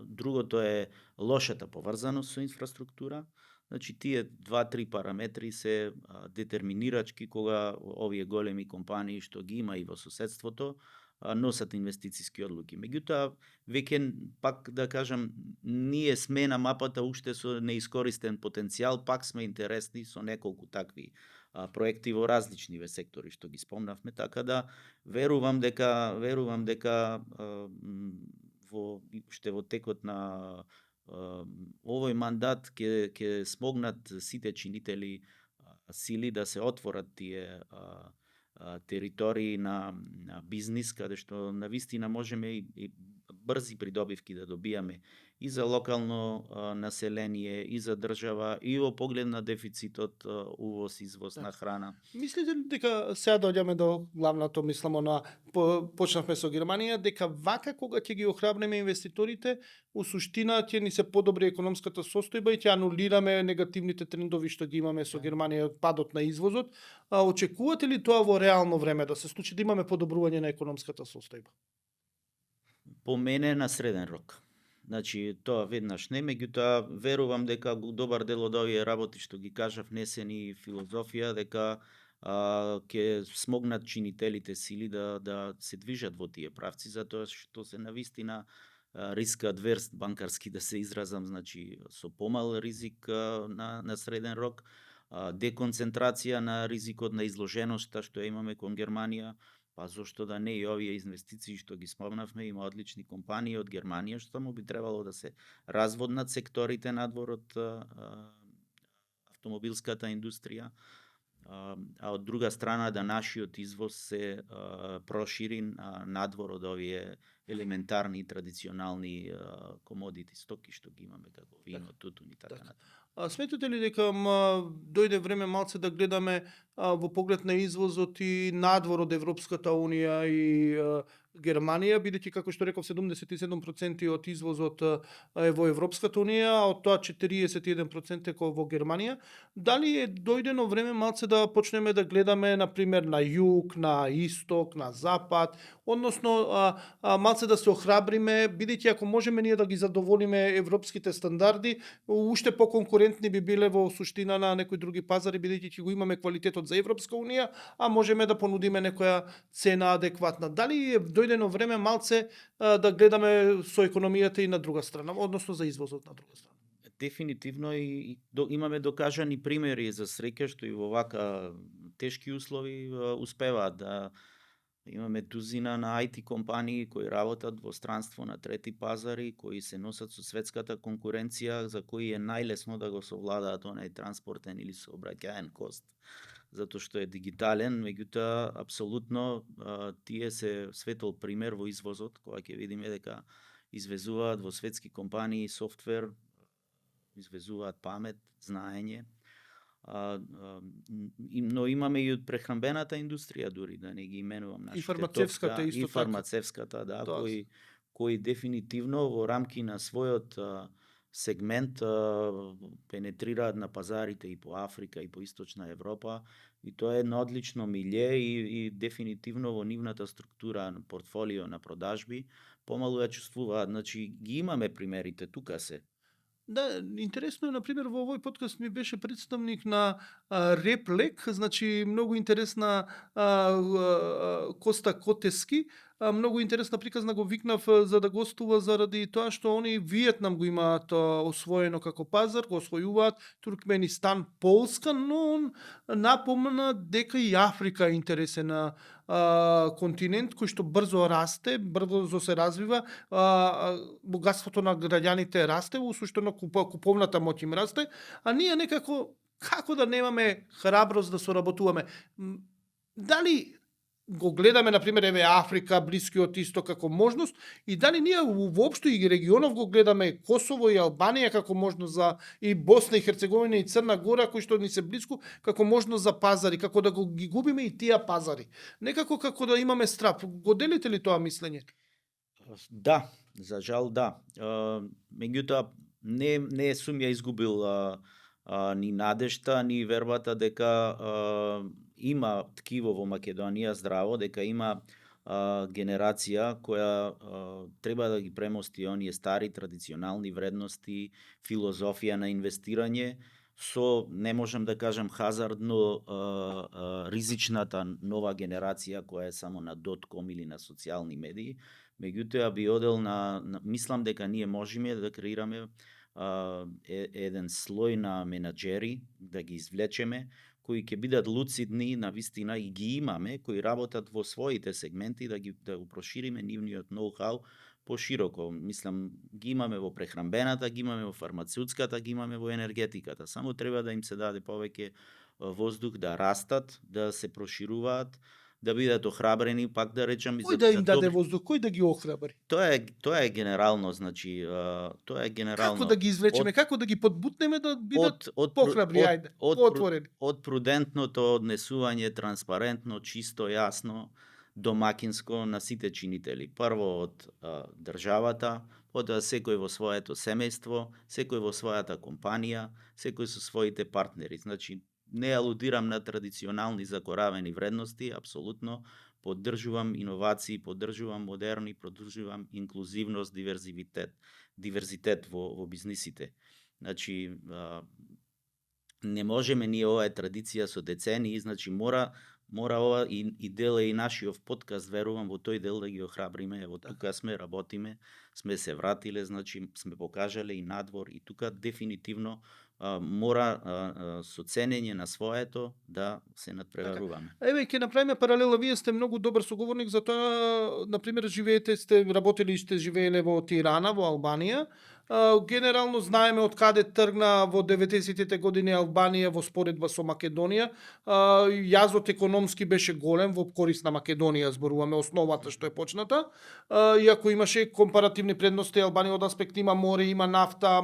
другото е лошата поврзаност со инфраструктура. Значи тие 2-3 параметри се детерминирачки кога овие големи компании што ги има и во соседството носат инвестициски одлуки. Меѓутоа, веќе пак да кажам, ние сме на мапата уште со неискористен потенцијал, пак сме интересни со неколку такви проекти во различни сектори што ги спомнавме, така да верувам дека уште во текот на овој мандат ќе смогнат сите чинители сили да се отворат тие територии на бизнис, каде што навистина можеме и брзи придобивки да добијаме и за локално население, и за држава, и во поглед на дефицитот увоз-извоз на храна. Мислите ли дека сега доаѓаме до главното, мислам, почнавме со Германија, дека вака кога ќе ги охрабриме инвеститорите, у суштина ќе ни се подобри економската состојба и ќе анулираме негативните трендови што ги имаме со Германија, падот на извозот. Очекувате ли тоа во реално време да се случи, да имаме подобрување на економската состојба? По мене на среден рок. Значи, тоа веднаш не, меѓутоа верувам дека добар дел од овие работи што ги кажав несени филозофија, дека ќе смогнат чинителите сили да се движат во тие правци, затоа што се навистина риск адверс банкарски да се изразам, значи со помал ризик на среден рок, деконцентрација на ризикот на изложеноста што имаме кон Германија, па зошто да не и овие инвестиции што ги спомнавме, има одлични компании од Германија што само би требало да се разводнат секторите надвор од автомобилската индустрија, а од друга страна да нашиот извоз се прошири надвор од овие елементарни традиционални комодити стоки што ги имаме како вино, тутун и така натаму. Сметате ли дека дојде време малце да гледаме во поглед на извозот и надвор од Европската Унија и Германија, бидејќи како што реков 77% од извозот е во Европската Унија, а од тоа 41% е во Германија. Дали е дојдено време малце да почнеме да гледаме на пример на југ, на исток, на запад, односно малце да се охрабриме, бидејќи ако можеме ние да ги задоволиме европските стандарди, уште поконкурентни би биле во суштина на некои други пазари, бидејќи ќе го имаме квалитетот за Европска Унија, а можеме да понудиме некоја цена адекватна. Дали е дојдено време малце да гледаме со економијата и на друга страна, односно за извозот на друга страна? Дефинитивно и имаме докажани примери за среќа што и во вака тешки услови успеваат да имаме тузина на IT компании кои работат во странство на трети пазари, кои се носат со светската конкуренција, за кои е најлесно да го совладаат онај транспортен или сообраќаен кост, затоа што е дигитален, меѓутоа апсолутно тие се светол пример во извозот, кога ќе видиме дека извезуваат во светски компании софтвер извезуваат памет, знаење. Но имаме и од прехранбената индустрија дури, да не ги именувам нашите фармацевската топка, исто и така. фармацевската, да, Тоа кои дефинитивно во рамки на својот сегмент пенетрираат на пазарите и по Африка и по Источна Европа, и тоа е едно одлично милје и дефинитивно во нивната структура на портфолио на продажби помалу ја чувствуваат. Значи ги имаме примерите, тука се. Да, интересно е, например, во овој подкаст ми беше представник на Реплек, значи многу интересна Коста Котески, многу интересна приказна го викнав за да гостува заради тоа што они Виетнам го имаат освоено како пазар, го освојуваат Туркменистан, Полска, но он напомна дека и Африка е интересен континент кој што брзо расте, брзо се развива, богатството на граѓаните расте, во суштина куповната моќ им расте, а ние некако како да немаме храброст да соработуваме. Дали го гледаме, например, еве Африка, Блискиот Исток како можност, и дали ние воопшто и регионов го гледаме Косово и Албанија како можност за и Босна и Херцеговина и Црна Гора кои што ни се блиску како можност за пазари, како да ги губиме и тие пазари. Некако како да имаме страв. Го делите ли тоа мислење? Да, за жал да. Меѓутоа не сум ја изгубил ни надежта, ни вербата дека има ткиво во Македонија здраво, дека има генерација која треба да ги премости оние стари традиционални вредности, филозофија на инвестирање со, не можам да кажам хазардно, ризичната нова генерација која е само на .com или на социјални медии. Меѓутоа би одел мислам дека ние можеме да креираме еден слој на менаџери, да ги извлечеме, кои ќе бидат луцидни на вистина и ги имаме, кои работат во своите сегменти, да го прошириме нивниот ноу-хау пошироко. Мислам, ги имаме во прехранбената, ги имаме во фармацеутската, ги имаме во енергетиката. Само треба да им се даде повеќе воздух да растат, да се прошируваат, да бидат охрабрени, пак да речам, Кој да им даде воздух, кој да ги охрабри? Тоа е генерално, значи, тоа е генерално. Како да ги извлечеме, како да ги подбутнеме да бидат похрабри, ајде, поотворени. Од прудентното однесување, транспарентно, чисто, јасно, домакинско на сите чинители. Прво од државата, потоа секој во своето семејство, секој во својата компанија, секој со своите партнери. Значи, не алудирам на традиционални закоравени вредности, апсолутно поддржувам иновации, поддржувам модерни, поддржувам инклузивност, диверзитет во бизнисите. Значи, не можеме ние, ова е традиција со децении, значи мора ова и дел е и нашиот подкаст, верувам во тој дел да ги охрабриме, ево тука сме, работиме, сме се вратиле, значи сме покажале и надвор и тука дефинитивно мора со ценење на своето да се надпреваруваме. Еве, ќе направиме паралела, вие сте многу добар соговорник, затоа, например, сте работели и сте живееле во Тирана, во Албанија. Генерално знаеме од каде тргна во 90-тите години Албанија во споредба со Македонија. Јазот економски беше голем во корист на Македонија, зборуваме основата што е почната. Иако имаше компаративни предности, Албанија од аспект има море, има нафта,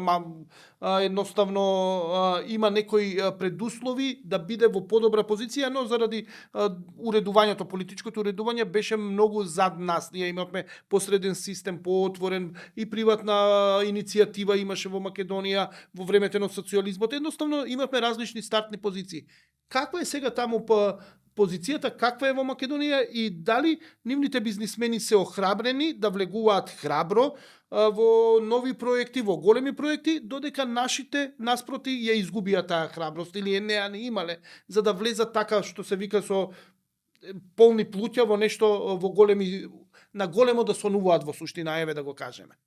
едноставно има некои предуслови да биде во подобра позиција, но заради уредувањето, политичкото уредување беше многу зад нас. Ние имавме посреден систем, поотворен и приватна иницијатива имаше во Македонија во времето на социјализмот. Едноставно имавме различни стартни позиции. Каква е сега таму позицијата, каква е во Македонија и дали нивните бизнисмени се охрабрени да влегуваат храбро во нови проекти, во големи проекти, додека нашите наспроти ја изгубија таа храброст или не ја не имале, за да влезат така што се вика со полни плуќа во нешто во големи, на големо да сонуваат во суштина, еве да го кажеме.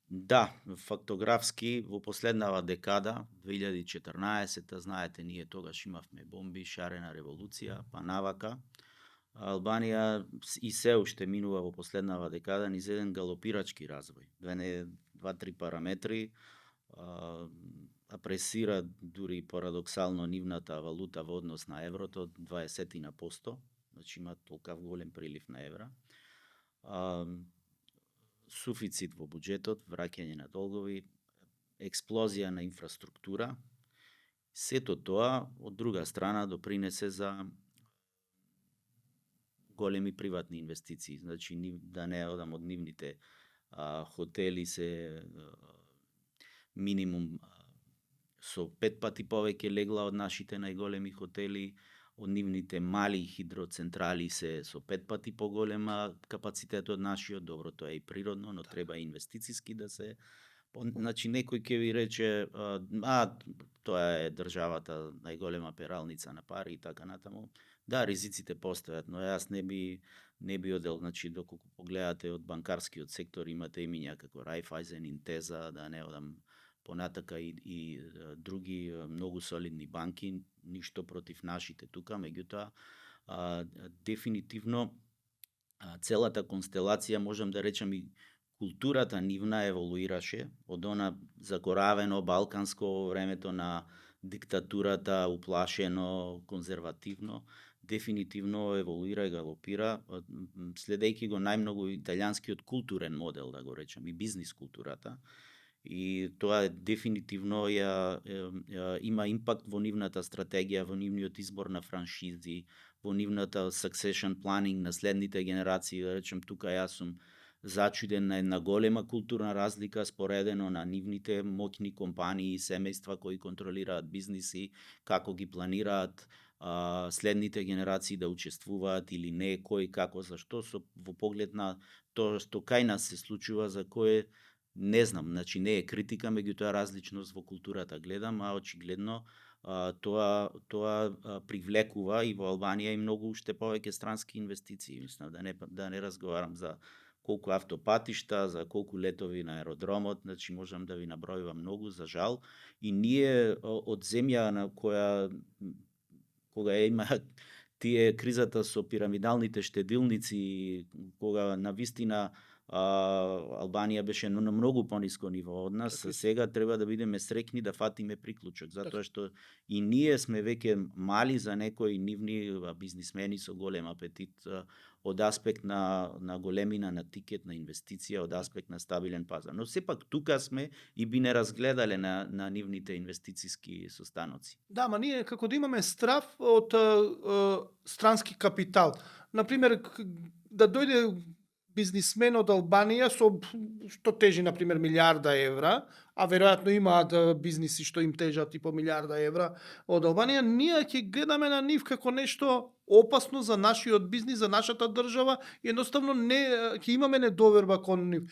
Да, фактографски во последнава декада, 2014, знаете, ние тогаш имавме бомби, шарена револуција, па навака. Албанија и се уште минува во последнава декада низ еден галопирачки развој. 2-3 параметри, апресира дури парадоксално нивната валута во однос на еврото 20%, значи има толкав голем прилив на евра. Суфицит во буџетот, враќање на долгови, експлозија на инфраструктура. Сето тоа, од друга страна, допринесе за големи приватни инвестиции. Значи, да не одам од нивните хотели се минимум со 5 пати повеќе легла од нашите најголеми хотели, од нивните мали хидроцентрали се со 5 пати поголема капацитет од нашиот. Добро, тоа е и природно, но треба и инвестициски да се... Значи, некој ќе ви рече, тоа е државата најголема пералница на пари и така натаму. Да, ризиците постојат, но јас не би одел, значи, доколку погледате од банкарскиот сектор, имате имиња како Райфајзен, Интеза, да не одам понатака и други многу солидни банки, ништо против нашите тука, меѓутоа, дефинитивно целата констелација, можам да речам и културата нивна еволуираше од она закоравено балканско во времето на диктатурата, уплашено, конзервативно, дефинитивно еволуира и галопира, следејќи го најмногу италијанскиот културен модел, да го речем, и бизнис културата. И тоа дефинитивно има импакт во нивната стратегија, во нивниот избор на франшизи, во нивната succession planning на следните генерации. Да речем, тука јас сум зачуден на една голема културна разлика споредено на нивните моќни компании и семејства кои контролираат бизниси, како ги планираат следните генерации да учествуваат или не, кој, како, зашто, во поглед на тоа што кај нас се случува, за кое не знам, значи не е критика, меѓутоа различност во културата гледам, а очигледно тоа привлекува и во Албанија и многу уште повеќе странски инвестиции. Мислам, да не разговарам за колку автопатишта, за колку летови на аеродромот, значи можам да ви набројувам многу, за жал. И ние од земја на кога има тие кризата со пирамидалните штедилници, кога навистина Албанија беше на многу пониско ниво од нас, сега треба да бидеме среќни да фатиме приклучок, затоа што и ние сме веќе мали за некои нивни бизнисмени со голем апетит од аспект на големина на тикет, на инвестиција, од аспект на стабилен пазар. Но сепак тука сме и би не разгледале на нивните инвестициски состаноци. Да, ма ние како да имаме страв од странски капитал. Например, да дојде бизнисмен од Албанија што тежи, например, милиарда евра, а веројатно имаат бизниси што им тежат и по милиарда евра од Албанија, ние ќе гледаме на нив како нешто опасно за нашиот бизнис, за нашата држава, и едноставно ќе имаме недоверба кон нив.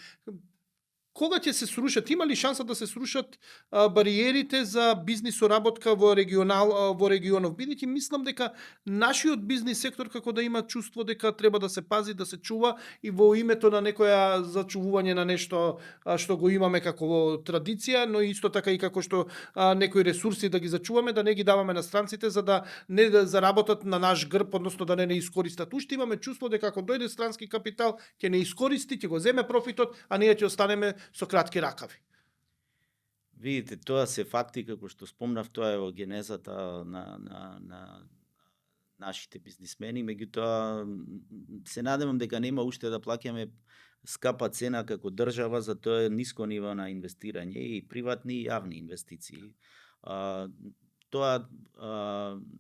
Кога ќе се срушат? Има ли шанса да се срушат бариерите за бизнис соработка во регионов? Бидејќи мислам дека нашиот бизнис сектор како да има чувство дека треба да се пази, да се чува и во името на некоја зачувување на нешто што го имаме како традиција, но исто така и како што некои ресурси да ги зачуваме, да не ги даваме на странците за да не да заработат на наш грб, односно да не искористат. Уште имаме чувство дека ако дојде странски капитал, ќе не искористи, ќе го земе профитот, а ние ќе останеме со кратки ракави. Видите, тоа се факти, како што спомнав, тоа е во генезата на нашите бизнисмени, меѓутоа се надевам дека нема уште да плаќаме скапа цена како држава за тоа ниско ниво на инвестирање и приватни и јавни инвестиции. Тоа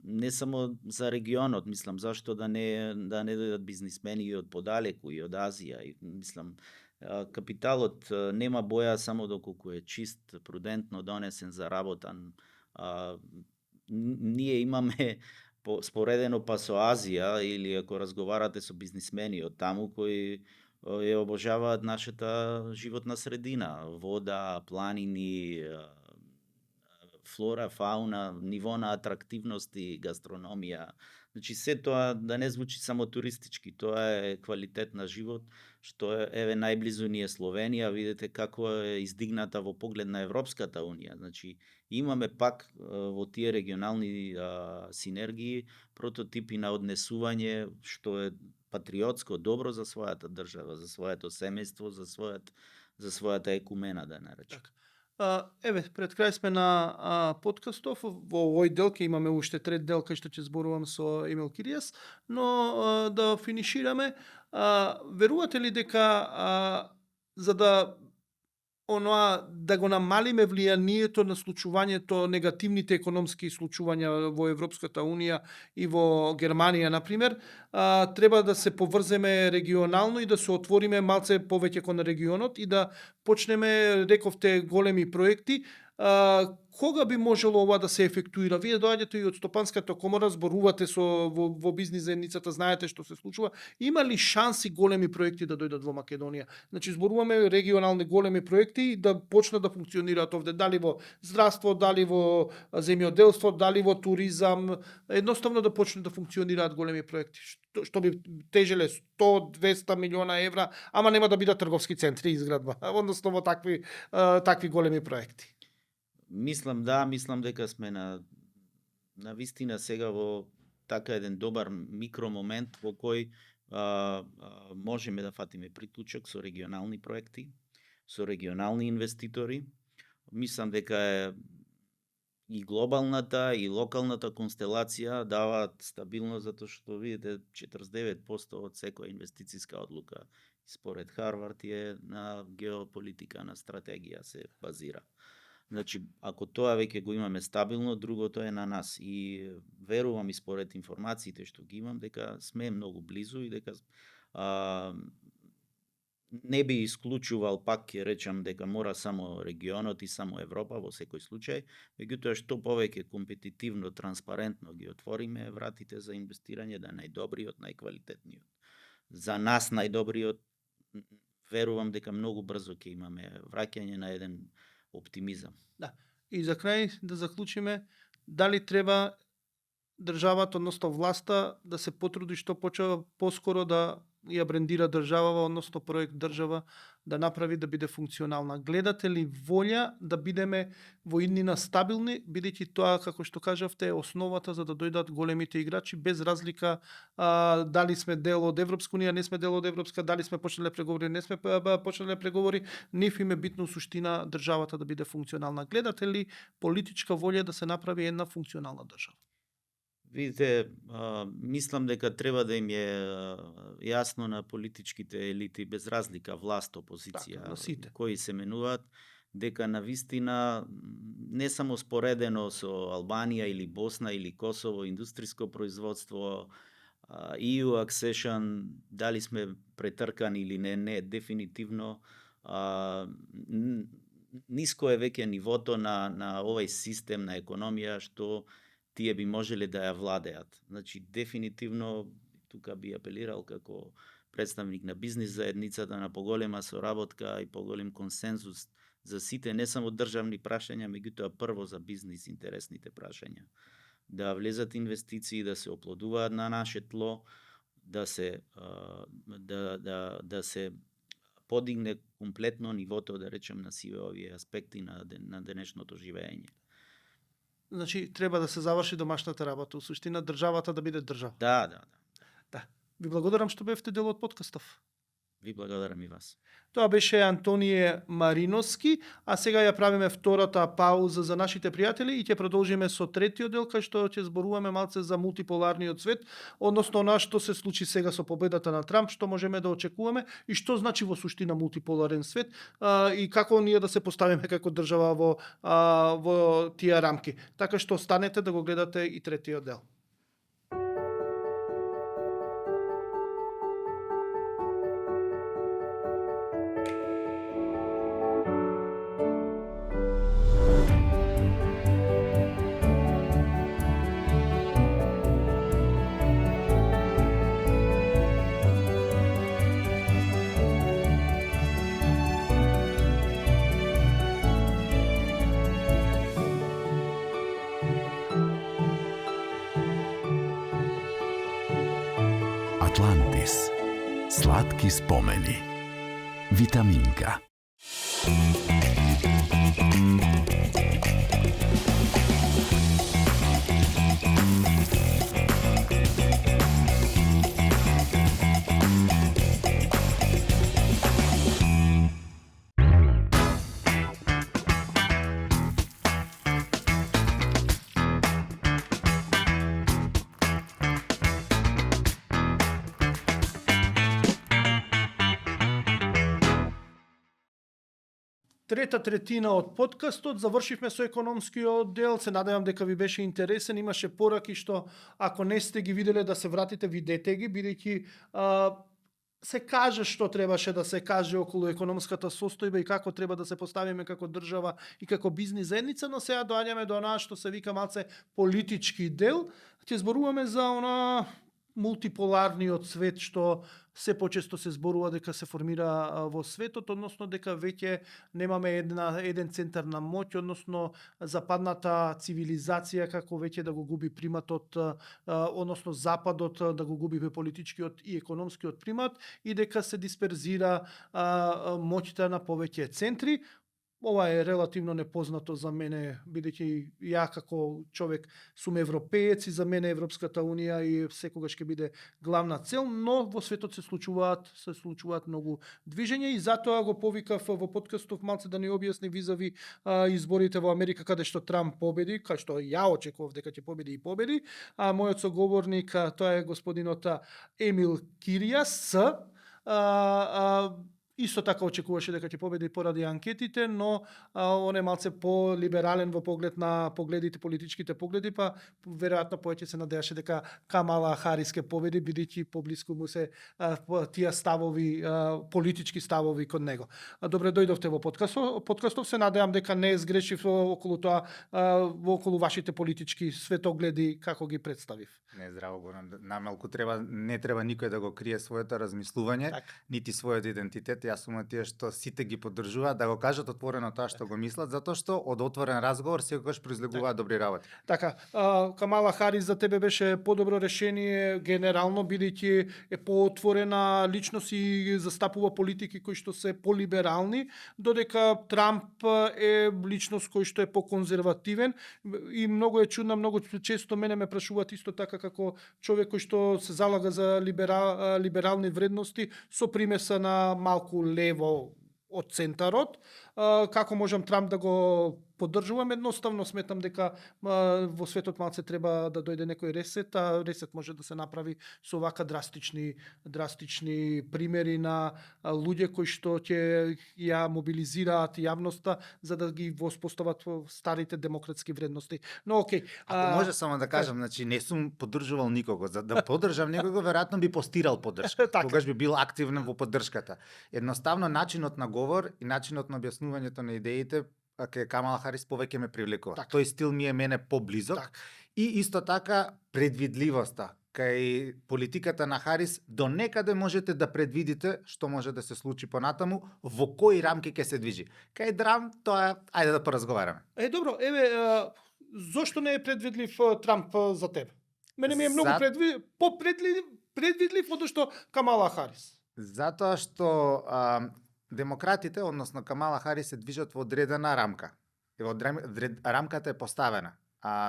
не само за регионот, мислам, зашто да не дојдат бизнисмени од подалеку и од Азија, и мислам, капиталот нема боја само доколку е чист, прудентно донесен, заработан. Ние имаме споредено па со Азија, или ако разговарате со бизнисмени од таму кои ја обожаваат нашата животна средина, вода, планини, флора, фауна, ниво на атрактивност и гастрономија. Значи се тоа да не звучи само туристички, тоа е квалитет на живот, што еве најблизу ни е Словенија, видите како е издигната во поглед на Европската унија. Значи имаме пак во тие регионални синергии прототипи на однесување што е патриотско, добро за својата држава, за своето семејство, за својата екумена, да наречем. Еве, пред крај сме на подкастов. Во овој дел ќе имаме уште трет дел кај што ќе зборувам со Емил Киријас, но да финишираме, верувате ли дека за да оноа да го намалиме влијанието на случувањето, негативните економски случувања во Европската Унија и во Германија, например, треба да се поврземе регионално и да се отвориме малце повеќе кон регионот и да почнеме, рековте, големи проекти. Кога би можело ова да се ефектуира? Вие доаѓате и од Стопанската комора, зборувате во бизнис заедницата, знаете што се случува. Има ли шанси големи проекти да дојдат во Македонија? Значи, зборуваме регионални големи проекти да почнат да функционираат овде, дали во здравство, дали во земјоделство, дали во туризам, едноставно да почнат да функционираат големи проекти. Што би тежеле 100-200 милиона евра, ама нема да бидат трговски центри изградба, односно во такви големи проекти. Мислам дека сме на вистина сега во така еден добар микромомент во кој можеме да фатиме приклучок со регионални проекти, со регионални инвеститори. Мислам дека е и глобалната и локалната констелација даваат стабилност, затоа што видите 49% од секоја инвестициска одлука според Харвард е на геополитика, на стратегија се базира. Значи, ако тоа веќе го имаме стабилно, другото е на нас. И верувам и според информациите што ги имам, дека сме многу близу и дека не би исклучувал, пак ќе речам, дека мора само регионот и само Европа во секој случај, меѓутоа што повеќе компетитивно, транспарентно ги отвориме вратите за инвестирање, да е најдобриот, најквалитетниот. За нас најдобриот, верувам дека многу брзо ќе имаме враќање на еден оптимизам. Да. И за крај да заклучиме, дали треба државата, односно власта, да се потруди што поскоро да ја брендира државава, односно проект држава, да направи да биде функционална. Гледате ли волја да бидеме во иднина стабилни, бидејќи тоа, како што кажавте, е основата за да дојдат големите играчи, без разлика дали сме дел од Европска унија, не сме дел од Европска, дали сме почнале преговори, не сме почнале преговори, нив им е битно суштина државата да биде функционална. Гледате ли политичка волја да се направи една функционална држава? Видите, мислам дека треба да им е јасно на политичките елити, без разлика власт, опозиција, кои се менуваат, дека на вистина не само споредено со Албанија или Босна или Косово, индустриско производство, EU accession, дали сме претркани или не, дефинитивно ниско е веќе нивото на овој систем на економија што тие би можеле да ја владеат. Значи, дефинитивно, тука би апелирал како представник на бизнис заедницата на поголема соработка и поголем консензус за сите, не само државни прашања, меѓутоа прво за бизнис интересните прашања. Да влезат инвестиции, да се оплодуваат на наше тло, да се подигне комплетно нивото, да речем, на сиве овие аспекти на денешното живење. Значи, треба да се заврши домашната работа. У суштина, државата да биде држава. Да. Ви благодарам што бевте дел од подкастов. Ви благодарам и вас. Тоа беше Антонije Marinovski, а сега ја правиме втората пауза за нашите пријатели и ќе продолжиме со третиот дел, кај што ќе зборуваме малце за мултиполарниот свет, односно она што се случи сега со победата на Трамп, што можеме да очекуваме и што значи во суштина мултиполарен свет и како ние да се поставиме како држава во тие рамки. Така што останете да го гледате и третиот дел. Атлантис. Сладки спомени. Витаминка. трета третина од подкастот. Завршивме со економскиот дел. Се надевам дека ви беше интересен. Имаше пораки што ако не сте ги виделе да се вратите, видете ги, бидејќи се каже што требаше да се каже околу економската состојба и како треба да се поставиме како држава и како бизнис заедница, но сега доаѓаме до она што се вика малце политички дел. Ќе зборуваме за она мултиполарниот свет што се почесто се зборува дека се формира во светот, односно дека веќе немаме еден центар на моќ, односно западната цивилизација како веќе да го губи приматот, односно западот да го губи политичкиот и економскиот примат и дека се дисперзира моќта на повеќе центри. Ова е релативно непознато за мене, бидејќи ја како човек сум европеец и за мене Европската унија и секогаш ќе биде главна цел, но во светот се случуваат многу движења и затоа го повикав во подкастов малце да ни објасни визави изборите во Америка каде што Трамп победи, кај што ја очекував дека ќе победи и победи, а мојот соговорник тоа е господинот Емил Киријас, исто така очекуваше дека ќе победи поради анкетите, но он е малце по-либерален во поглед на погледите, политичките погледи, па веројатно повеќе се надеваше дека Камала Харис ќе победи, бидејќи поблиску му се тие ставови, политички ставови кон него. Добре дојдовте во подкастов, се надевам дека не сгрешив околу тоа, околу вашите политички светогледи, како ги представив. Не, здраво го, намалку не треба никој да го крие своето размислување, Так. нити својот идентитет. Јас сум од тие што сите ги поддржуваат да го кажат отворено тоа што го мислат, затоа што од отворен разговор секогаш произлегуваат добри работи. Така, Камала Харис за тебе беше подобро решение генерално, бидејќи е поотворена личност и застапува политики кои што се полиберални, додека Трамп е личност кој што е поконзервативен и многу е чудна, многу често мене ме прашуваат исто така како човек кој што се залага за либерални вредности со примеса на малку лево од центарот. Како можам Трамп да го поддржувам? Едноставно сметам дека во светот малце треба да дојде некој ресет, а ресет може да се направи со вака драстични примери на луѓе кои што ќе ја мобилизираат јавноста за да ги воспостават старите демократски вредности. Но окей. Ако може само да кажам, значи не сум поддржувал никого. За да поддржам некого, веројатно би постирал поддршка. Така. Тогаш би бил активен во поддршката. Едноставно начинот на говор и начинот на објаснувањето на идеите кај Камала Харис повеќе ме привлекува. Так. Тој стил ми е мене поблизок. Так. И исто така предвидливоста. Кај политиката на Харис до некаде можете да предвидите што може да се случи понатаму, во кои рамки ќе се движи. Кај Трамп тоа ајде да поразговараме. Добро, зошто не е предвидлив Трамп за тебе? Мене ми е многу предвидлив од што Камала Харис. Затоа што демократите, односно Камала Харис, се движат во одредена рамка. И рамката е поставена.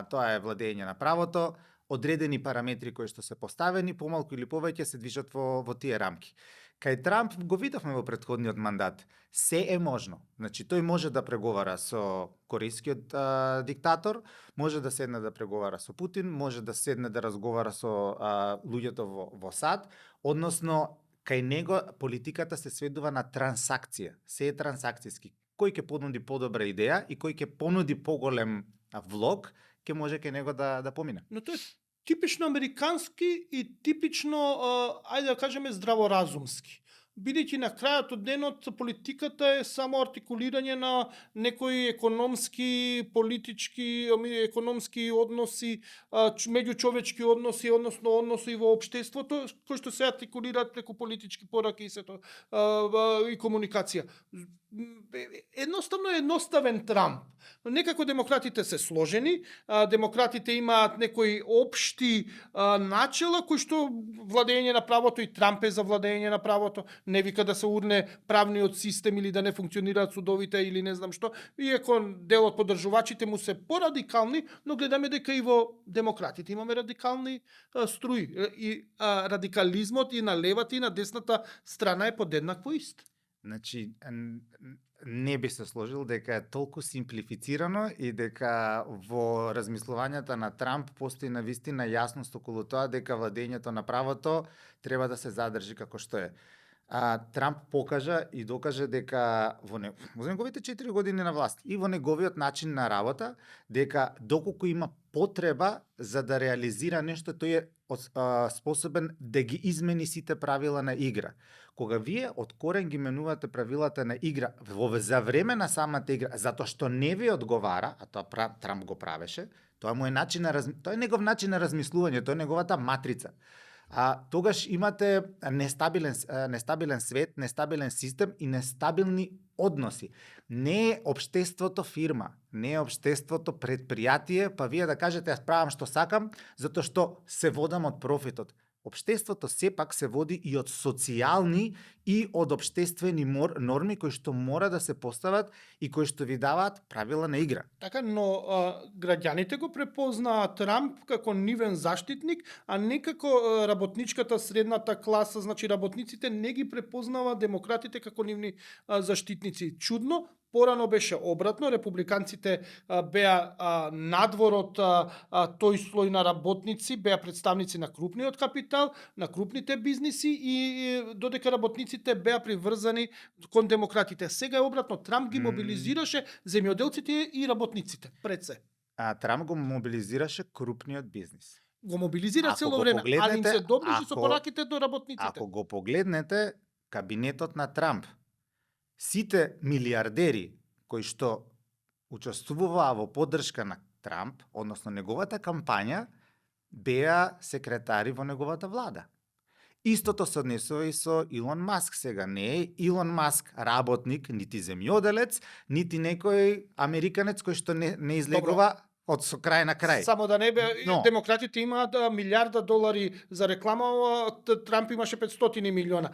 Тоа е владење на правото, одредени параметри кои што се поставени, помалку или повеќе се движат во тие рамки. Кај Трамп го видовме во претходниот мандат. Се е можно. Значи, тој може да преговара со корејскиот диктатор, може да седне да преговара со Путин, може да седне да разговара со луѓето во САД, односно кај него политиката се сведува на трансакција. Се е трансакцијски. Кој ќе понуди подобра идеја и кој ќе понуди поголем влог, ќе може кај него да помине. Но тоа е типично американски и типично, ајде да кажеме, здраворазумски. Бидејќи на крајот од денот политиката е само артикулирање на некои економски, политички, економски односи, меѓучовечки односи, односно односи во општеството, кои што се артикулираат преку политички пораки и сето и комуникација. Едноставно е едноставен Трамп. Некако демократите се сложени, демократите имаат некои општи начела кои што владење на правото и Трамп е за владење на правото, не вика да се урне правниот систем или да не функционираат судовите или не знам што, иако дел од поддржувачите му се порадикални, но гледаме дека и во демократите имаме радикални струи. И радикализмот и на левата и на десната страна е подеднакво ист. Значи, не би се сложил дека е толку симплифицирано и дека во размислувањата на Трамп постои навистина јасност околу тоа дека владењето на правото треба да се задржи како што е. Трамп покажа и докаже дека во неговите 4 години на власт и во неговиот начин на работа, дека доколку има потреба за да реализира нешто, тој е способен да ги измени сите правила на игра. Кога вие од корен ги менувате правилата на игра за време на самата игра, затоа што не ви одговара, а тоа Трамп го правеше, тоа му е тоа е негов начин на размислување, тоа е неговата матрица. Тогаш имате нестабилен свет, нестабилен систем и нестабилни односи. Не е општеството фирма, не е општеството предпријатие, па вие да кажете јас правам што сакам, затоа што се водам од профитот. Општеството сепак се води и од социјални и од општествени норми кои што мора да се постават и кои што ви даваат правила на игра. Така, но граѓаните го препознаат Трамп како нивен заштитник, а не како работничката средната класа, значи работниците не ги препознава демократите како нивни заштитници. Чудно, порано беше обратно, републиканците беа надвор од тој слој на работници, беа представници на крупниот капитал, на крупните бизниси и додека работниците беа приврзани кон демократите. Сега е обратно, Трамп ги мобилизираше земјоделците и работниците пред се. Трамп го мобилизираше крупниот бизнис. Го мобилизира Ако цело го време, али им се погледнете, доближи со пораките до работниците. Ако го погледнете, кабинетот на Трамп, сите милиардери кои што учествуваа во поддршка на Трамп, односно неговата кампања, беа секретари во неговата влада. Истото се однесува и со Илон Маск сега. Не е Илон Маск работник, нити земјоделец, нити некој американец кој што не излегува од со крај на крај. Само да не бе, Но демократите имаат милиарда долари за реклама, Трамп имаше 500 милиона.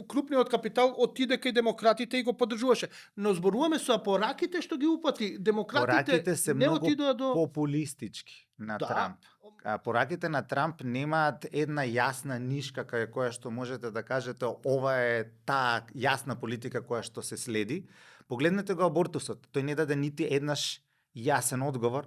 Крупниот капитал отиде кај демократите и го поддржуваше. Но зборуваме со пораките што ги упати. Демократите пораките се не многу отидоа до... популистички на Да. Трамп. Пораките на Трамп немаат една јасна нишка кај која што можете да кажете ова е таа јасна политика која што се следи. Погледнете го абортусот. Тој не даде нити еднаш јасен одговор.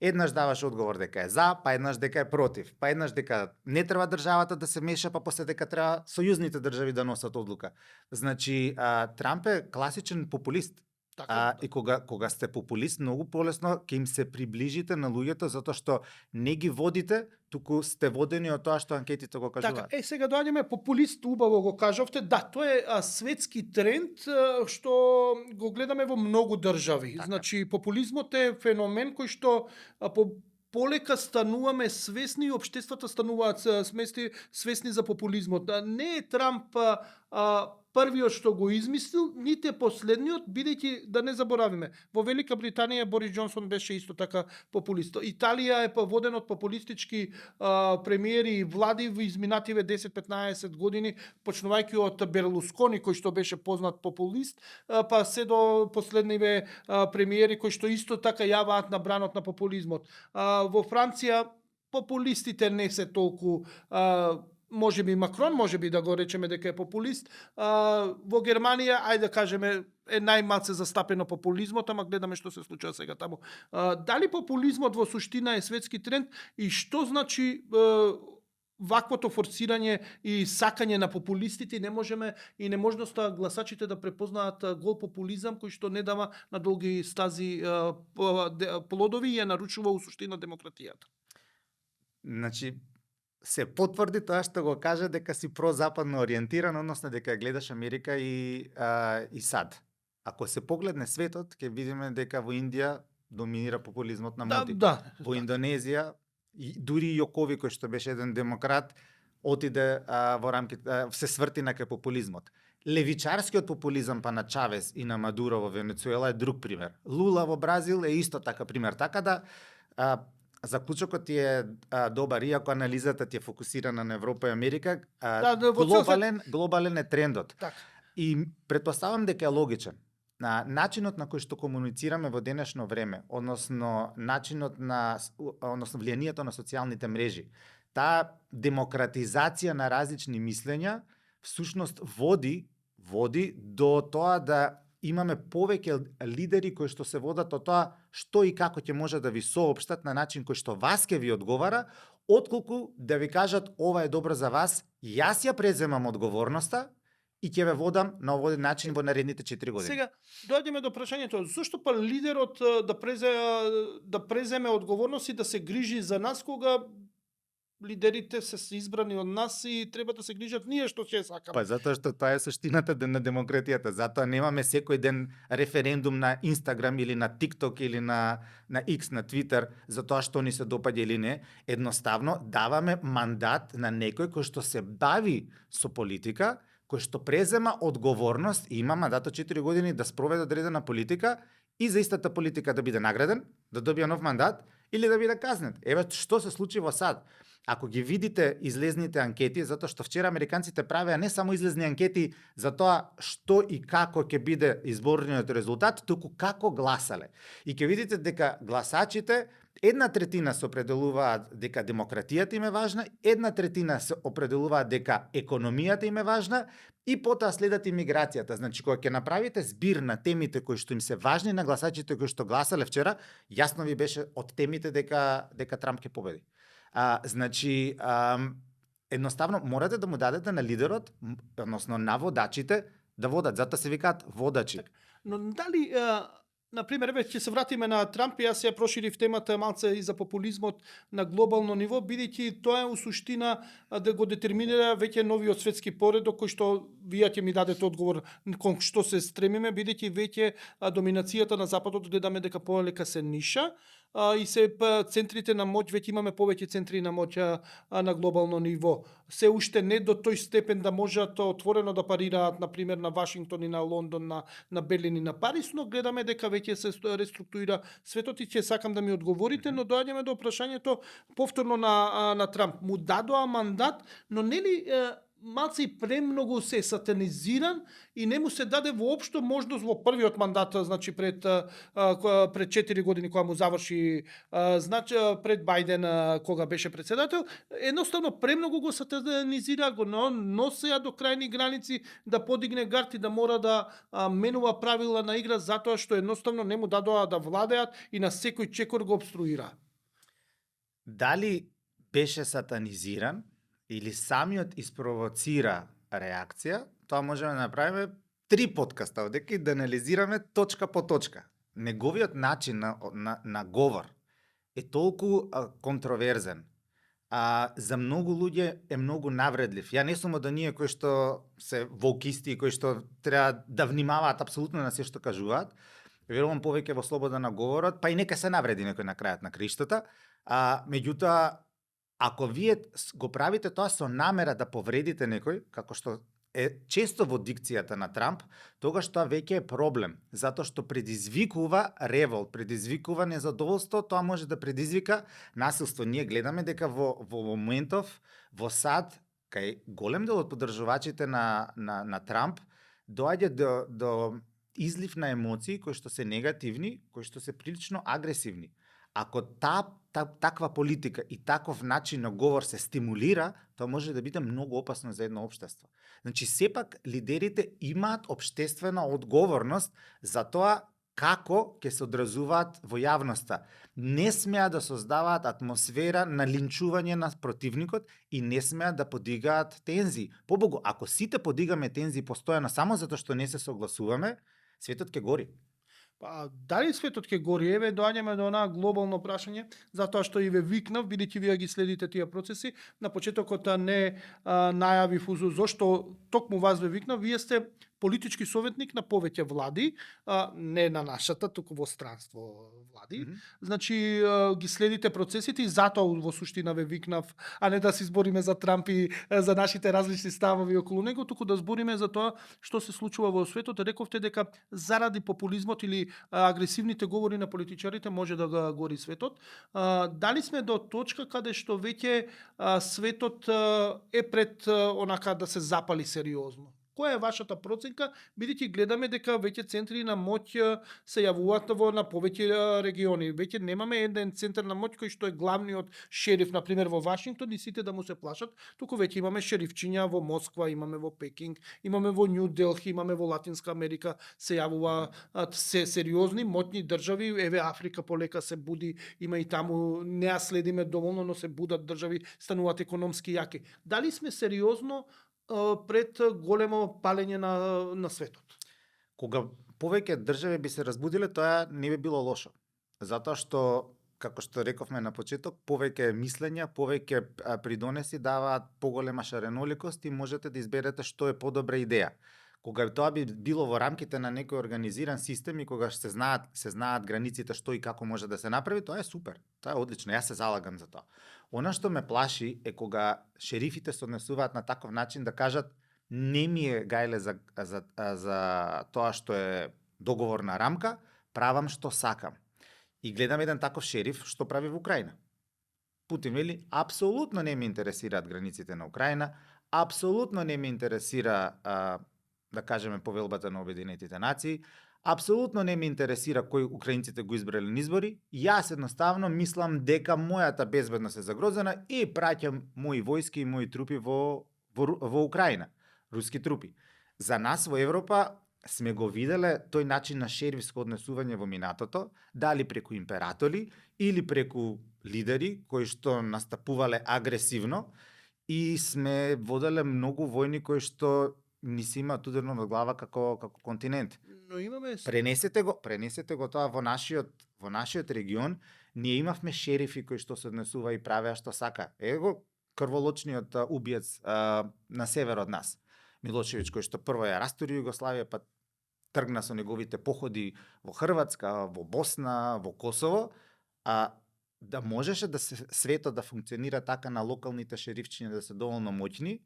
Еднаш даваш одговор дека е за, па еднаш дека е против, па еднаш дека не треба државата да се меша, па после дека треба сојузните држави да носат одлука. Значи, Трамп е класичен популист. Така, И кога сте популист, многу полесно ќе им се приближите на луѓето затоа што не ги водите, туку сте водени од тоа што анкетите го така, кажуваат. сега доаѓаме популист, убаво го кажавте. Да, тоа е светски тренд што го гледаме во многу држави. Така. Значи, популизмот е феномен кој што полека стануваме свесни и општествата стануваат свесни за популизмот. Не е Трамп првиот што го измислил, нити последниот, бидејќи да не заборавиме. Во Велика Британија Борис Џонсон беше исто така популист. Италија е воден од популистички премиери и влади во изминативе 10-15 години, почнувајќи од Берлускони кој што беше познат популист, па се до последниве премиери кои што исто така јаваат на бранот на популизмот. Во Франција популистите не се толку може би Макрон, може би да го речеме дека е популист. Во Германија, ајде да кажеме, е најмалце застапено популизмот, ама гледаме што се случува сега таму. Дали популизмот во суштина е светски тренд и што значи ваквото форсирање и сакање на популистите, не можеме и неможноста гласачите да препознаат гол популизам кој што не дава на долги стази плодови и ја нарушува у суштина демократијата. Значи, се потврди тоа што го кажа дека си прозападно ориентиран, односно дека гледаш Америка и САД. Ако се погледне светот, ќе видиме дека во Индија доминира популизмот на Моди. Да. Во Индонезија, дури Јокови, кој што беше еден демократ, отиде во рамките, се сврти на кај популизмот. Левичарскиот популизам па на Чавес и на Мадуро во Венецуела е друг пример. Лула во Бразил е исто така пример. Така да заклучокот ти е добар, иако анализата ти е фокусирана на Европа и Америка, глобален е трендот. Так. И претпоставам дека е логичен. Начинот на кој што комуницираме во денешно време, односно влијанието на социјалните мрежи, таа демократизација на различни мислења всушност води до тоа да имаме повеќе лидери кои што се водат од тоа што и како ќе може да ви соопштат на начин кој што вас ќе ви одговара, отколку да ви кажат ова е добро за вас, јас ја преземам одговорноста и ќе ве водам на овој начин во наредните 4 години. Сега доаѓаме до прашањето зошто па лидерот да преземе одговорност и да се грижи за нас кога лидерите се избрани од нас и треба да се грижат ние што ќе сакаме. Па затоа што тоа е суштината на демократијата. Затоа немаме секој ден референдум на Инстаграм или на TikTok или на X, на Twitter, за тоа што ни се допаѓа или не. Едноставно даваме мандат на некој кој што се бави со политика, кој што презема одговорност и има мандат од 4 години да спроведе одредена политика и за истата политика да биде награден, да добие нов мандат или да биде казнет. Еве што се случи во САД. Ако ги видите излезните анкети, затоа што вчера американците правеа не само излезни анкети за тоа што и како ќе биде изборниот резултат, туку како гласале. И ќе видите дека гласачите 1/3 се определуваат дека демократијата им е важна, 1/3 се определуваат дека економијата им е важна и потоа следат имиграцијата. Значи, кога ќе направите збир на темите кои што им се важни на гласачите кои што гласале вчера, јасно ви беше од темите дека Трамп ќе победи. Значи, едноставно морате да му дадете на лидерот, односно на водачите, да водат. Затоа се викаат водачи. Но дали например, ќе се вратиме на Трамп и јас ја проширив темата малце и за популизмот на глобално ниво, бидејќи тоа е у суштина да го детерминира веќе новиот светски поредок кој што вие ќе ми дадете одговор кон што се стремиме, бидејќи веќе доминацијата на западот гледаме дека полека се ниша и се центрите на моќ, веќе имаме повеќе центри на моќ на глобално ниво. Се уште не до тој степен да можат отворено да парираат, например, на Вашингтон и на Лондон, на Берлин и на Париз, но гледаме дека веќе се реструктурира светот и ќе сакам да ми одговорите, но доаѓаме до прашањето повторно на Трамп. Му дадоа мандат, но нели малце и премногу се сатанизиран и не му се даде воопшто можност во првиот мандат, значи пред 4 години кога му заврши, значи пред Бајден кога беше председател, едноставно премногу го сатанизира, го носеа до крајни граници да подигне гард и да мора да менува правила на игра затоа што едноставно не му дадоа да владеат и на секој чекор го обструира. Дали беше сатанизиран или самиот испровоцира реакција, тоа можеме да направиме 3 подкаста одека и да анализираме точка по точка. Неговиот начин на говор е толку контроверзен. За многу луѓе е многу навредлив. Ја не сум од оние кои што се волкисти, кои што треба да внимаваат апсолутно на се што кажуваат. Верувам повеќе во слобода на говорот, па и нека се навреди некој на крајот на криштата. Меѓутоа, ако вие го правите тоа со намера да повредите некој, како што е често во дикцијата на Трамп, тогаш тоа веќе е проблем, затоа што предизвикува револт, предизвикува незадоволство, тоа може да предизвика насилство. Ние гледаме дека во моментов во САД, кај голем дел од поддржувачите на Трамп, доаѓа до излив на емоции кои што се негативни, кои што се прилично агресивни. Ако таква политика и таков начин на говор се стимулира, тоа може да биде многу опасно за едно општество. Значи, сепак лидерите имаат општествена одговорност за тоа како ќе се одразуваат во јавноста. Не смеат да создаваат атмосфера на линчување на противникот и не смеат да подигаат тензии. Побогу, ако сите подигаме тензии постојано само затоа што не се согласуваме, светот ќе гори. Дали светот ќе гори? Еве доаѓаме до онаа глобално прашање, затоа што и ве викнав, бидејќи вие ги следите тие процеси. На почетокот не најавив зошто токму вас ве викнав. Вие сте политички советник на повеќе влади, не на нашата, туку во странство влади. Значи ги следите процесите и затоа во суштина ве викнав, а не да се избориме за Трамп и за нашите различни ставови околу него, туку да збориме за тоа што се случува во светот. Рековте дека заради популизмот или агресивните говори на политичарите може да го гори светот. Дали сме до точка каде што веќе светот е пред онака да се запали сериозно? Која е вашата проценка, бидејќи гледаме дека веќе центри на моќ се јавуваат на повеќе региони. Веќе немаме еден центар на моќ кој што е главниот шериф, например во Вашингтон, и сите да му се плашат, туку веќе имаме шерифчиња во Москва, имаме во Пекинг, имаме во Нью Делхи, имаме во Латинска Америка, се јавуваат се сериозни, моќни држави. Еве Африка полека се буди, има и таму, не ја следиме доволно, но се будат држави, стануваат економски јаки. Дали сме сериозно пред големо палење на светот. Кога повеќе држави би се разбудиле, тоа не би било лошо. Затоа што, како што рековме на почеток, повеќе мислења, повеќе придонеси даваат поголема шареноликост и можете да изберете што е подобра идеја. Кога тоа би било во рамките на некој организиран систем и кога се знаат границите што и како може да се направи, тоа е супер. Тоа е одлично, јас се залагам за тоа. Она што ме плаши е кога шерифите се однесуваат на таков начин да кажат не ми е гајле за тоа што е договорна рамка, правам што сакам. И гледам еден таков шериф што прави во Украина. Путин вели, апсолутно не ме интересираат границите на Украина, апсолутно не ме интересира, да кажеме, повелбата на Обединетите нации, апсолутно не ме интересира кој украинците го избрали на избори, јас едноставно мислам дека мојата безбедност е загрозена и праќам мои војски и мои трупи во Украина, руски трупи. За нас во Европа сме го виделе тој начин на шерифско однесување во минатото, дали преку императори или преку лидери кои што настапувале агресивно и сме воделе многу војни кои што ни се имаат ударно на глава како континент. Но имаме Пренесете го тоа во нашиот регион. Ние имавме шерифи кои што се однесува и правеа што сака. Его крволочниот убиец на север од нас, Милошевиќ, кој што прво ја растури Југославија, па тргна со неговите походи во Хрватска, во Босна, во Косово, да можеше да се светот да функционира така на локалните шерифчиња да се доволно моќни,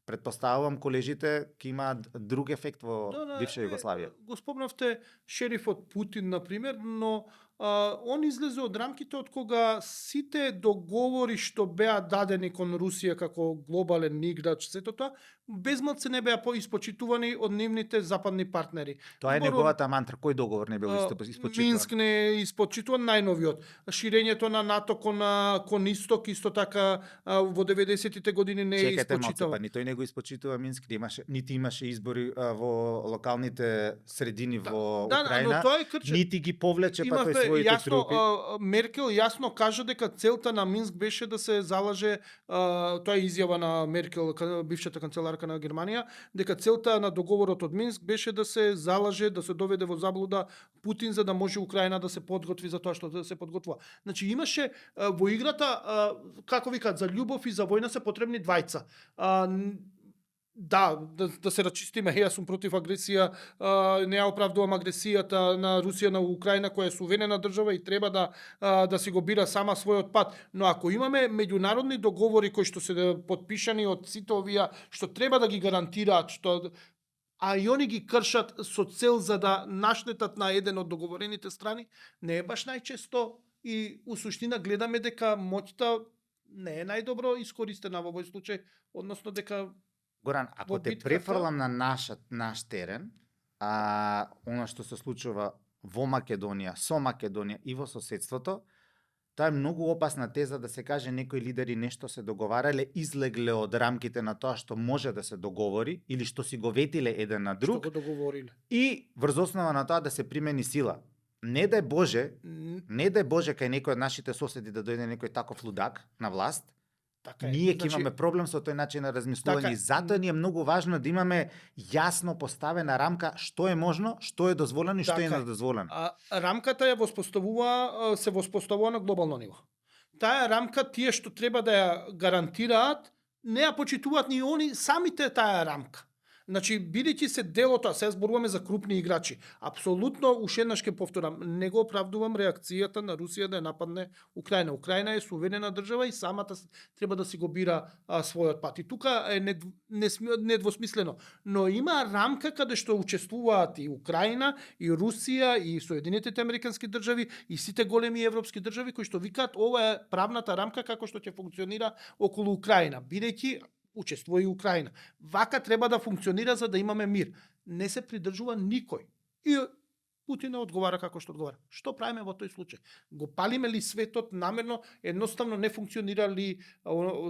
претпоставувам колежите ќе имаат друг ефект во бивша Југославија. Го спомнавте шерифот Путин, например, но он излезе од рамките од кога сите договори што беа дадени кон Русија како глобален играч, сето тоа, безмалку не беа испочитувани од нивните западни партнери. Тоа е неговата мантра. Кој договор не бил испочитуван? Минск не е испочитуван, најновиот. Ширењето на НАТО кон исток, исто така во 90-тите години не е испочитуван. Па ни тој не го испочитува Минск, нити имаше избори во локалните средини во Украина, нити ги повлече па тој своите трупи. Меркел јасно кажа дека целта на Минск беше да се залаже, тоа е изјава на Меркел, бившата канцеларка на Германија, дека целта на договорот од Минск беше да се залаже, да се доведе во заблуда Путин за да може Украина да се подготви за тоа што да се подготвува. Значи имаше во играта, како викаат, за љубов и за војна се потребни двајца. Да се рачистиме, јас сум против агресија, не ја оправдувам агресијата на Русија на Украина која е суверена држава и треба да си го бира сама својот пат. Но ако имаме меѓународни договори кои што се подпишани од сите овие што треба да ги гарантираат, а и они ги кршат со цел за да наштетат на еден од договорените страни, не е баш најчесто и у суштина гледаме дека моќта не е најдобро искористена во овој случај, односно дека Горан, ако те префрлам на наш терен, она што се случува во Македонија, со Македонија и во соседството, тоа е многу опасна теза да се каже некои лидери нешто се договарале, излегле од рамките на тоа што може да се договори или што си го ветиле еден на друг. Што го договориле. И врз основа на тоа да се примени сила. Не дај Боже кај некој од нашите соседи да дојде некој таков лудак на власт. Така е. Ние ќе имаме проблем со тој начин на размислување и затоа ни е многу важно да имаме јасно поставена рамка што е можно, што е дозволено и што е недозволено. Рамката се воспоставува на глобално ниво. Таа рамка, тие што треба да ја гарантираат, не ја почитуваат ни они самите таа рамка. Значи, бидејќи се дел од тоа, се зборуваме за крупни играчи. Апсолутно, уште еднаш ќе повторам, не го оправдувам реакцијата на Русија да ја нападне Украина. Украина е суверена држава и самата треба да си го бира својот пат. И тука е недвосмислено. Но има рамка каде што учествуваат и Украина, и Русија, и Соединетите Американски држави, и сите големи европски држави кои што викаат ова е правната рамка како што ќе функционира околу Украина. Бидејќи учествува и Украина. Вака треба да функционира за да имаме мир. Не се придржува никој. И Путин одговара како што одговара. Што правиме во тој случај? Го палиме ли светот намерно? Едноставно не функционира ли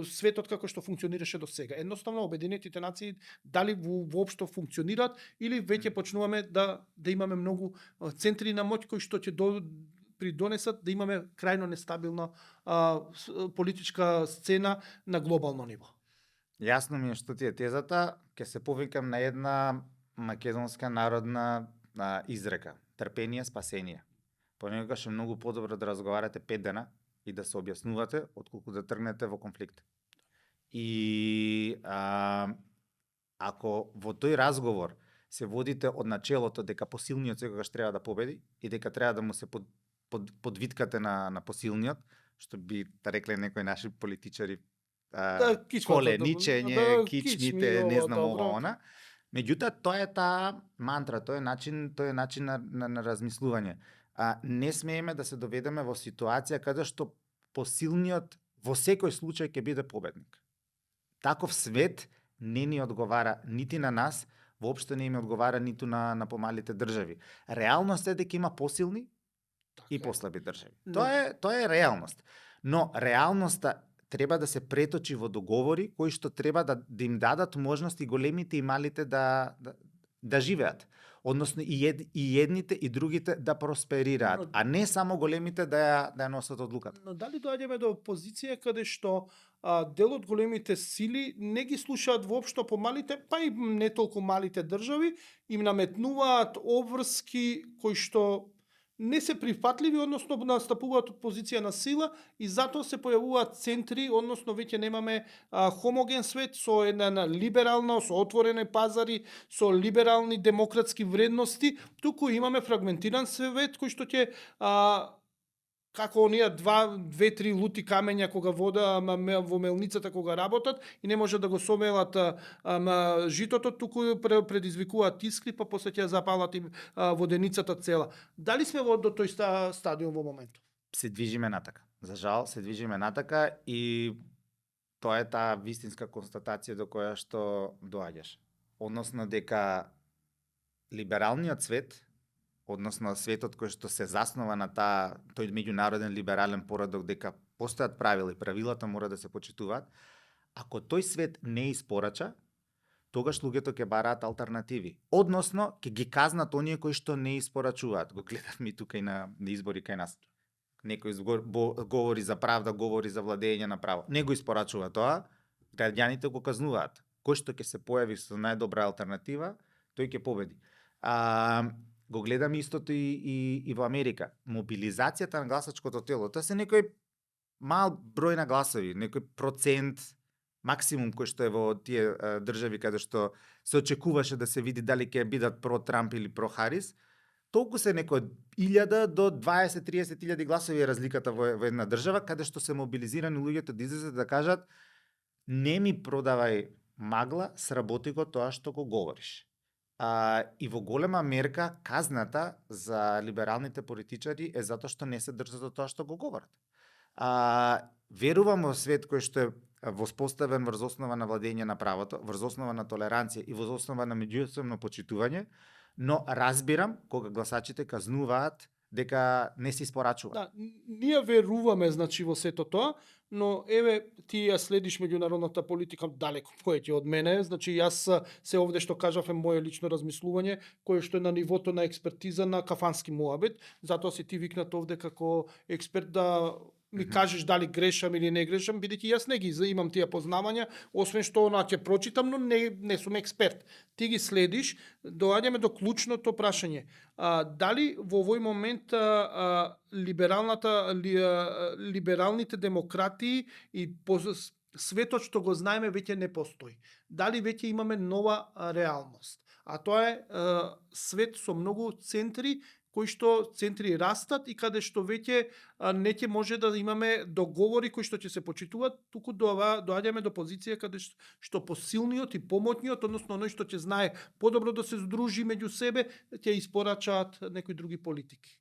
светот како што функционираше до сега? Едноставно Обединетите нации дали воопшто функционираат или веќе почнуваме да имаме многу центри на моќ кои што ќе придонесат да имаме крајно нестабилна политичка сцена на глобално ниво. Јасно ми е што ти е тезата, ќе се повикам на една македонска народна изрека. Трпение, спасение. Понекогаш е многу подобро да разговарате 5 дена и да се објаснувате, отколку да тргнете во конфликт. И ако во тој разговор се водите од начелото дека посилниот секогаш треба да победи и дека треба да му се подвиткате на посилниот, што би рекле некои наши политичари, кичмата, коленичење, кичми, кичмите, не ова, знам добро. ова она. Меѓутоа, тоа е таа мантра, тој е начин на размислување. Не смееме да се доведеме во ситуација каде што посилниот во секој случај ќе биде победник. Таков свет не ни одговара нити на нас, воопшто не им одговара ниту на помалите држави. Реалност е дека има посилни и послаби држави. Но- Тоа е реалност. Но реалноста треба да се преточи во договори кои што треба да им дадат можност и големите и малите да живеат. Односно и едните и другите да просперираат, Но- а не само големите да ја носат одлуката. Но дали доаѓаме до позиција каде што дел од големите сили не ги слушаат воопшто помалите, па и не толку малите држави, им наметнуваат обврски кои што не се прифатливи, односно настапуваат од позиција на сила и затоа се појавуваат центри, односно веќе немаме хомоген свет со една либерална, со отворени пазари, со либерални демократски вредности, туку имаме фрагментиран свет кој што ќе како оние две-три лути камења кога вода во мелницата кога работат и не може да го собелат житото, туку предизвикуваат искри, па после ќе запалат им воденицата цела. Дали сме до тој стадиум во моментов? Се движиме натака. За жал, се движиме натака и тоа е таа вистинска констатација до која што доаѓаш. Односно дека либералниот свет, односно светот кој што се заснова на тој меѓународен либерален поредок дека постојат правила и правилата мора да се почитуваат, ако тој свет не испорача, тогаш луѓето ќе бараат алтернативи. Односно, ќе ги казнат оние кои што не испорачуваат. Го гледавме и тука и на избори кај нас. Некој говори за правда, говори за владење на право. Не го испорачува тоа, граѓаните го казнуваат. Кој што ќе се појави со најдобра алтернатива, тој ќе победи. Го гледам истото и во Америка. Мобилизацијата на гласачкото тело, тоа се некој мал број на гласови, некој процент, максимум кој што е во тие држави каде што се очекуваше да се види дали ќе бидат про Трамп или про Харис, толку се некој 1000 до 20-30 илјади гласови е разликата во една држава, каде што се мобилизирани луѓето да излезат да кажат не ми продавај магла, сработи го тоа што го говориш. И во голема мерка казната за либералните политичари е затоа што не се држат до тоа што го говорат. Верувам во свет кој што е воспоставен врз основа на владење на правото, врз основа на толеранција и врз основа на меѓусебно почитување, но разбирам кога гласачите казнуваат дека не се испорачува. Да, ние веруваме значи во сето тоа, но еве ти ја следиш меѓународната политика далеку поеќе од мене, значи јас се овде што кажав е моје лично размислување, кое што е на нивото на експертиза на кафански муабет, затоа си ти викнат овде како експерт да ми кажеш дали грешам или не грешам, бидејќи јас не ги имам тие познавања, освен што она ќе прочитам, но не сум експерт. Ти ги следиш, доаѓаме до клучното прашање. Дали во овој момент либералните демократии и светот што го знаеме веќе не постои? Дали веќе имаме нова реалност? А тоа е свет со многу центри, кои што центри растат и каде што веќе не ќе може да имаме договори кои што ќе се почитуваат, туку доаѓаме до позиција каде што посилниот и помотниот, односно оној што ќе знае подобро да се здружи меѓу себе, ќе испорачаат некои други политики.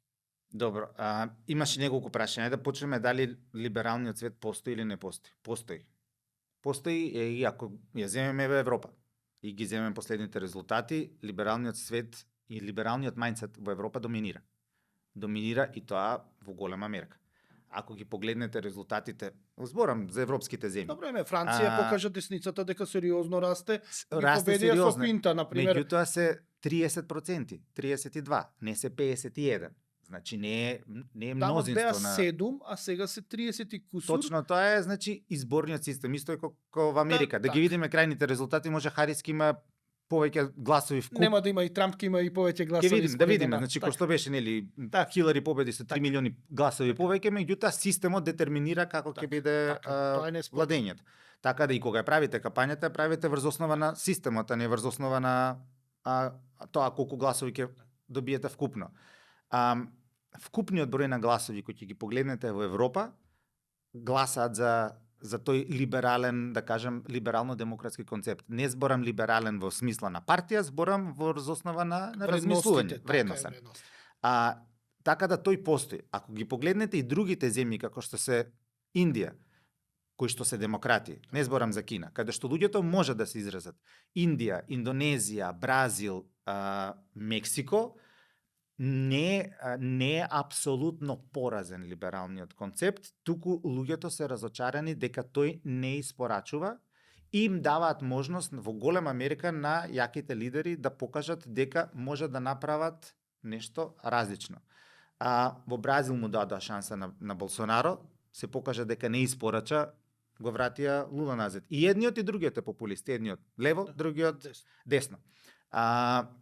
Добро, имаше неколку прашања. Да почнеме дали либералниот свет постои или не постои. Постои. Постои и ако ја земеме Европа и ги земеме последните резултати, либералниот свет и либералниот мајндсет во Европа доминира. Доминира и тоа во голема мерка. Ако ги погледнете резултатите, зборам за европските земји. Добро име, Франција покажа десницата дека сериозно расте. Расте победија сериозно. со Пинта, на пример. Меѓутоа се 30%, 32, не се 51. Значи не е Тама беа мнозинство на 7, а сега се 30 и кусур. Точно тоа е, значи, изборниот систем, исто е како во Америка. Да ги така. видиме крајните резултати, може Харис ки има повеќе гласови вкуп. Нема да има и Трамп, ќе има и повеќе Ќе гласови. видиме, да според видиме, нема. значи Така. кој што беше нели Так. Хилари победи со 3 Так. милиони гласови повеќе, меѓутоа системот детерминира како ќе биде Тоа е неспорно. владењето. Така да и кога ја правите капањата, ја правите врз основа на системот, а не врз основа на тоа колку гласови ќе добиете вкупно. Вкупниот број на гласови кои ќе ги погледнете во Европа гласаат за тој либерален, да кажем, либерално-демократски концепт. Не зборам либерален во смисла на партија, зборам врз основа на размислување, вредностен. Така да тој постои. Ако ги погледнете и другите земји како што се Индија, кои што се демократи, не зборам за Кина, каде што луѓето може да се изразат. Индија, Индонезија, Бразил, Мексико, не е апсолутно поразен либералниот концепт, туку луѓето се разочарани дека тој не испорачува и им даваат можност во голема мерка на јаките лидери да покажат дека може да направат нешто различно. Во Бразил му дадоа шанса на Болсонаро, се покажа дека не испорача, го вратија Лула назад. И едниот и другиот е популисти, едниот лево, другиот десно.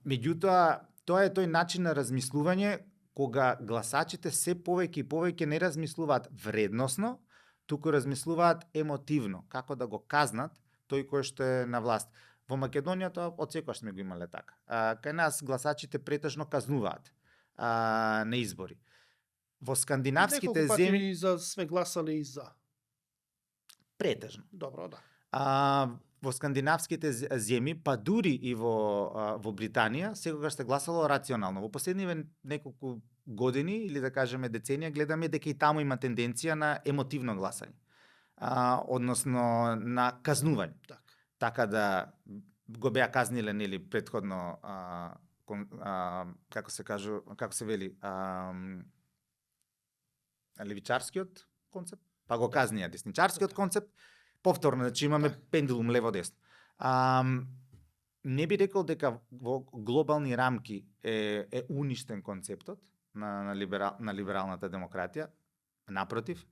Меѓутоа, тоа е тој начин на размислување кога гласачите се повеќе и повеќе не размислуваат вредносно, туку размислуваат емотивно, како да го казнат тој кој што е на власт. Во Македонија тоа отсекогаш сме го имале така. Кај нас гласачите претежно казнуваат на избори. Во скандинавските земји и за сме гласале и за. претежно. Добро, да. Во скандинавските земји, па дури и во Британија, секогаш се гласало рационално. Во последниве неколку години или да кажеме деценија гледаме дека и таму има тенденција на емотивно гласање. Односно на казнување. Така да го беа казниле нели претходно како се вели левичарскиот концепт, па го казнија десничарскиот концепт. Повторно, значи имаме пендулум лево-десно. Не би рекол дека во глобални рамки е уништен концептот на либералната демократија, напротив,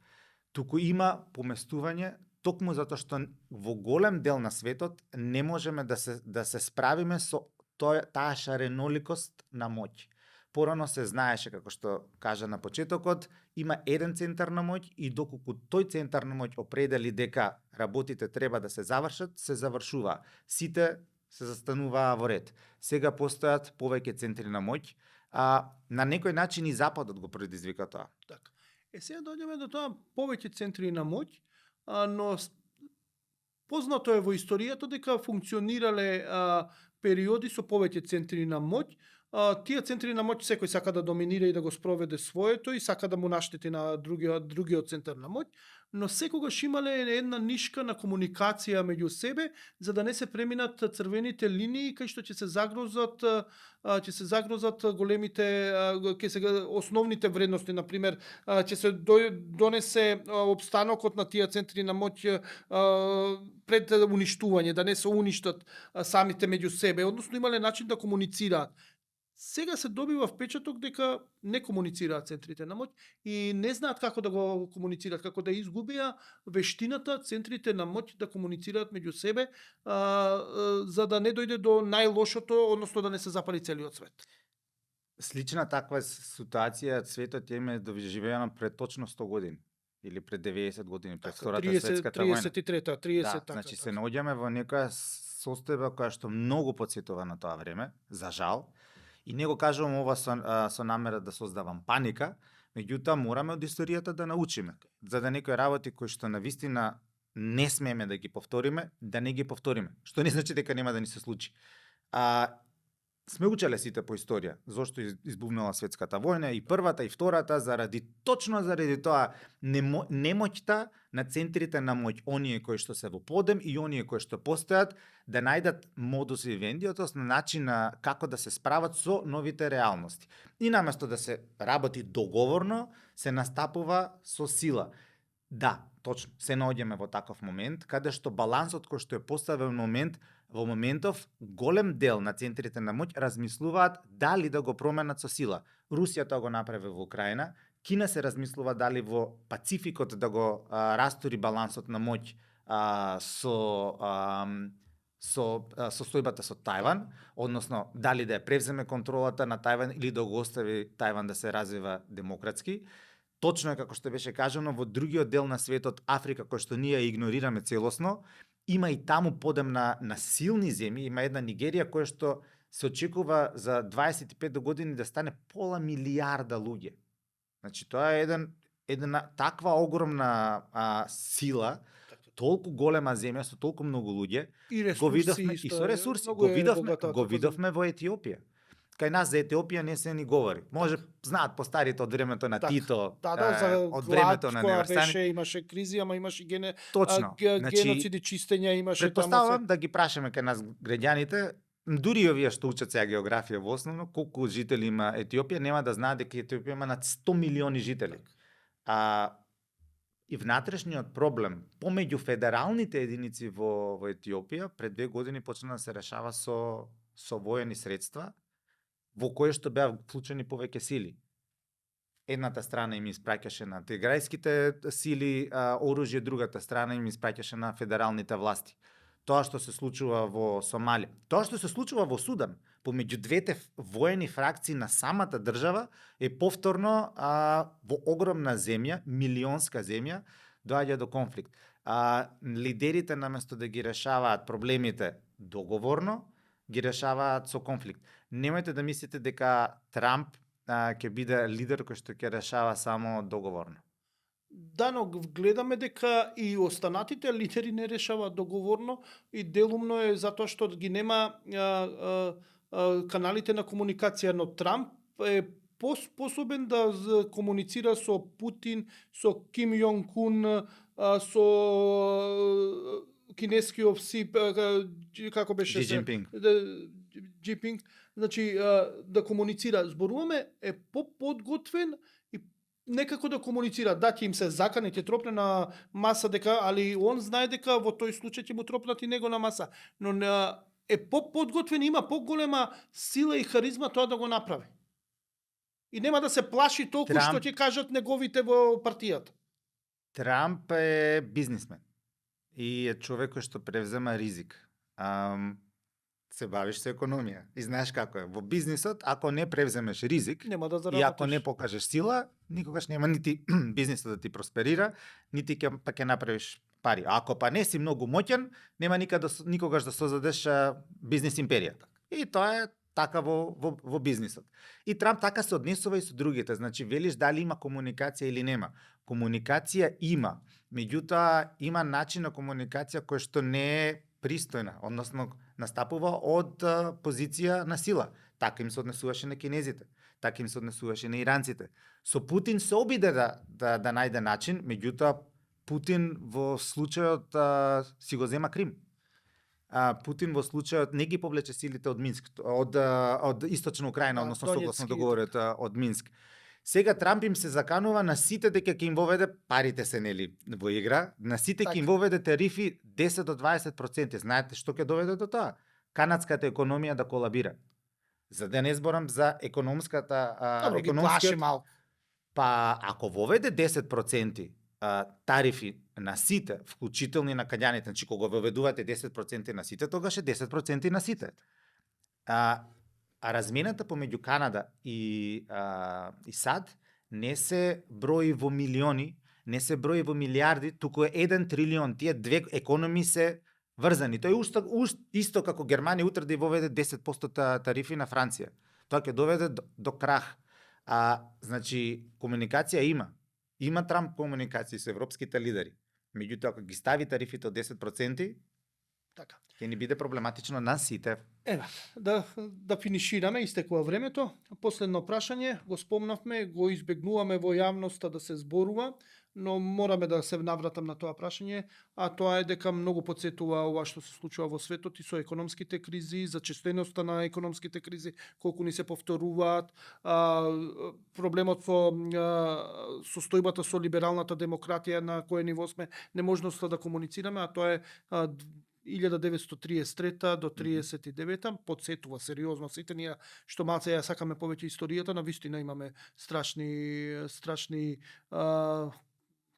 туку има поместување токму затоа што во голем дел на светот не можеме да се справиме со таа шареноликост на моќ. Порано се знаеше, како што кажа на почетокот, има еден центар на моќ и доколку тој центар на моќ определи дека работите треба да се завршат, се завршува. Сите се застануваа во ред. Сега постојат повеќе центри на моќ, на некој начин и Западот го предизвика тоа. Така. Сега дојдеме до тоа повеќе центри на моќ, но познато е во историјата дека функционирале периоди со повеќе центри на моќ. Тие центри на моќ секој сака да доминира и да го спроведе своето и сака да му наштети на другиот центар на моќ, но секогаш имале една нишка на комуникација меѓу себе за да не се преминат црвените линии кај што ќе се загрозат големите основните вредности, на пример, ќе се донесе опстанокот на тие центри на моќ пред уништување, да не се уништат самите меѓу себе, односно имале начин да комуницираат. Сега се добива впечаток дека не комуницираат центрите на моќ и не знаат како да го комуницираат, како да изгубија вештината центрите на моќ да комуницираат меѓу себе, за да не дојде до најлошото, односно да не се запали целиот свет. Слична таква ситуација светот е довиживена пред точно 100 години или пред 90 години, пред Втората светската војна. 33-та, 30 така. Значи се наоѓаме во некоја состојба која што многу потсетува на тоа време, за жал. И не го кажувам ова со намера да создавам паника, меѓутоа мораме од историјата да научиме, за да некои работи кои што навистина не смееме да ги повториме, да не ги повториме. Што не значи дека нема да ни се случи. Сме учеле сите по историја, зошто избувнала светската војна и првата и втората, точно заради тоа немоќта на центрите на моќ, оние кои што се во подем и оние кои што постојат, да најдат модус вивенди, односно начин како да се справат со новите реалности. И наместо да се работи договорно, се настапува со сила. Да, точно, се наоѓаме во таков момент, каде што балансот кој што е поставен момент во моментов голем дел на центрите на моќ размислуваат дали да го променат со сила. Русија тоа го направи во Украина, Кина се размислува дали во Пацификот да го растури балансот на моќ со состојбата со Тајван, односно дали да ја превземе контролата на Тајван или да го остави Тајван да се развива демократски. Точно е како што беше кажано, во другиот дел на светот, Африка, кој што ние ја игнорираме целосно, има и таму подем на силни земји, има една Нигерија која што се очекува за 25 години да стане пола милиарда луѓе. Значи тоа е една таква огромна сила, толку голема земја со толку многу луѓе, И го ресурси, видовме и исто со е, ресурси, многу го е видовме, богата го како видовме во Етиопија. Кај нас за Етиопија не се ни говори. Може знаат по старите од времето на Така. Тито, Да, за од глад времето на која Неверстани. беше, имаше кризи, ама имаше Точно. Значи, геноциди, чистења, имаше предпоставувам да ги прашаме кај нас граѓаните, дури и овие што учат сега географија во основно, колку жители има Етиопија, нема да знаат дека Етиопија има над 100 милиони жители. И внатрешниот проблем помеѓу федералните единици во Етиопија пред 2 години почна да се решава со воени средства, во кое што беа вклучени повеќе сили. Едната страна им испраќаше на тиграјските сили оружје, другата страна им испраќаше на федералните власти. Тоа што се случува во Сомалија, тоа што се случува во Судан, помеѓу двете воени фракции на самата држава е повторно во огромна земја, милионска земја, доаѓа до конфликт. Лидерите наместо да ги решаваат проблемите договорно, ги решаваат со конфликт. Немојте да мислите дека Трамп ќе биде лидер кој што ќе решава само договорно. Да, но гледаме дека и останатите лидери не решаваат договорно и делумно е затоа што ги нема каналите на комуникација, но Трамп е способен да комуницира со Путин, со Ким Јонг Кун, со кинескиот си, како беше Xi Jinping. Jinping, значи да комуницира. Зборуваме е подготвен и некако да комуницира. Да, ќе им се закане, ќе тропне на маса дека, али он знае дека во тој случај ќе му тропнат и него на маса. Но е подготвен, има поголема сила и харизма тоа да го направи. И нема да се плаши толку што ќе кажат неговите во партијата. Трамп е бизнисмен и е човек кој што превзема ризик. Се бавиш со економија и знаеш како е. Во бизнисот, ако не превземеш ризик Нема да и заработиш. ако не покажеш сила, никогаш нема нити бизнисот да ти просперира, нити ќе направиш пари. А ако па не си многу моќен, нема никогаш да создадеш бизнис империја. И тоа е така во бизнисот. И Трамп така се однесува и со другите. Значи, велиш дали има комуникација или нема. Комуникација има. Меѓутоа, има начин на комуникација кој што не е пристојна, односно настапува од позиција на сила. Така им се однесуваше на кинезите, така им се однесуваше на иранците. Со Путин се обиде да најде начин, меѓутоа Путин во случајот си го зема Крим. Путин во случајот не ги повлече силите од Минск, од источна Украина, односно согласно договорот од Минск. Сега Трамп им се заканува на сите дека ќе им воведе, парите се нели во игра, на сите ќе им воведе тарифи 10 до 20%. Знаете што ќе доведе до тоа? Канадската економија да колабира. За да не зборам за економската Добро, ги плаши малку. Па ако воведе 10% тарифи на сите, вклучително и на каѓаните, значи кога воведувате 10% на сите, тогаш е 10% на сите. А размената помеѓу Канада и САД не се брои во милиони, не се брои во милиарди, туку е 1 трилион. Тие две економии се врзани. Тоа е исто како Германија утре да воведе 10% тарифи на Франција. Тоа ќе доведе до крах. Значи, комуникација има. Има Трамп комуникација со европските лидери. Меѓутоа, ако ги стави тарифите од 10%, Така. ќе ни биде проблематично на сите. Ева, да финишираме, истекува времето. Последно прашање, го спомнавме, го избегнуваме во јавноста да се зборува, но мораме да се навратам на тоа прашање, а тоа е дека многу подсетува ова што се случува во светот и со економските кризи, зачестеноста на економските кризи, колку ни се повторуваат, проблемот со состојбата со либералната демократија на кој ниво сме, неможноста да комуницираме, а тоа е 1933 до 39, подсетува сериозно сите ние што малце ја сакаме повеќе историјата, на вистина имаме страшни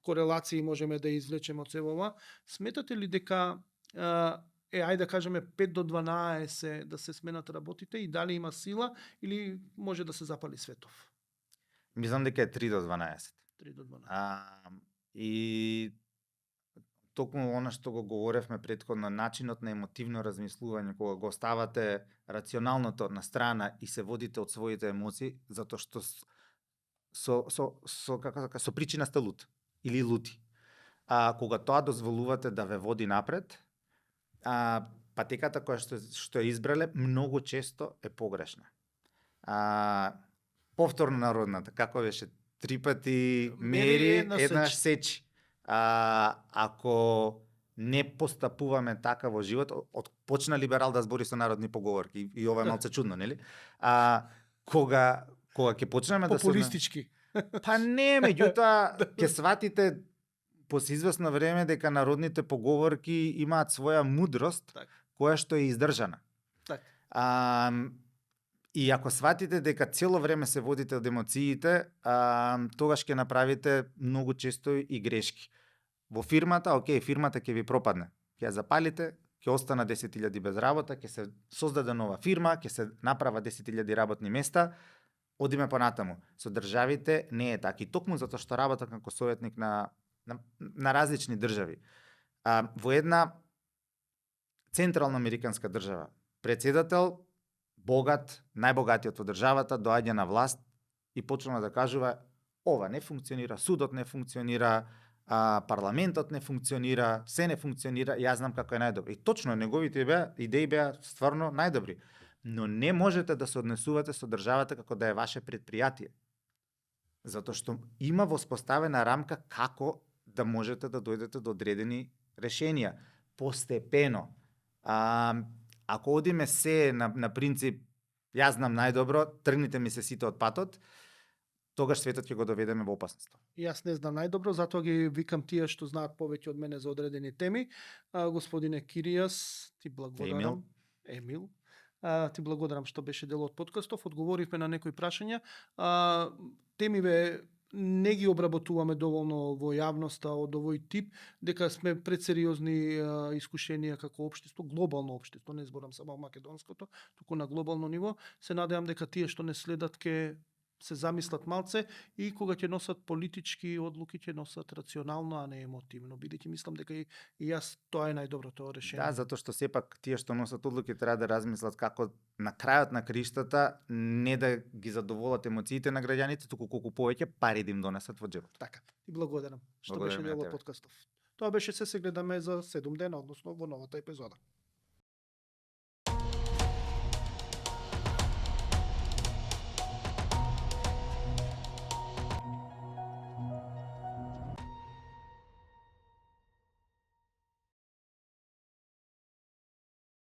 корелации можеме да извлечеме од сево ова. Сметате ли дека ајде да кажеме 5 до 12 да се сменат работите и дали има сила или може да се запали светов? Мислам дека е 3 до 12. 3 до 12. И токму она што го говоревме претходно, начинот на емотивно размислување, кога го ставате рационалното на страна и се водите од своите емоции, затоа што со причина сте лут или лути. Кога тоа дозволувате да ве води напред, патеката која што ја избрале многу често е погрешна. Повторно народната, како беше, 3 пати мери, еднаш сечи. Ако не постапуваме така во живот, почна либерал да збори со народни поговорки и ова е малце чудно, нели? Кога ќе почнеме да се популистички. Па не, меѓутоа ќе сватите после известно време дека народните поговорки имаат своја мудрост, Так. која што е издржана. Так. И ако сватите дека цело време се водите од емоциите, тогаш ќе направите многу често и грешки. Во фирмата, фирмата ќе ви пропадне. Ќе ја запалите, ќе остана 10.000 без работа, ќе се создаде нова фирма, ќе се направа 10.000 работни места, одиме понатаму. Со државите не е така. И токму затоа што работам како советник на различни држави. Во една централна американска држава, председател, богат, најбогатиот во државата, доаѓа на власт и почна да кажува ова не функционира, судот не функционира, парламентот не функционира, се не функционира, јас знам како е најдобро. И точно неговите идеи беа стварно најдобри. Но не можете да се однесувате со државата како да е ваше предпријатие. Затоа што има воспоставена рамка како да можете да дојдете до одредени решенија. Постепено. Ако одиме се на принцип јас знам најдобро, тргнете ми се сите од патот, тогаш светот ќе го доведеме во опасност. Јас не знам најдобро, затоа ги викам тие што знаат повеќе од мене за одредени теми. Господине Киријас, ти благодарам. Емил. Ти благодарам што беше дел од подкастов. Одговоривме на некои прашања. Темиве не ги обработуваме доволно во јавноста од овој тип, дека сме пред сериозни искушенија како општество, глобално општество, не зборам само македонското, туку на глобално ниво. Се надевам дека тие што не следат ке се замислат малце и кога ќе носат политички одлуки ќе носат рационално, а не емотивно. Бидејќи мислам дека и јас тоа е најдоброто решение. Да, затоа што сепак тие што носат одлуки треба да размислат како на крајот на криштата не да ги задоволат емоциите на граѓаните, туку колку повеќе пари да им донесат во джебот. Така. И благодарам што Благодарам беше и на дел од тебе. подкастов. Тоа беше се гледаме за 7 дена, односно во новата епизода.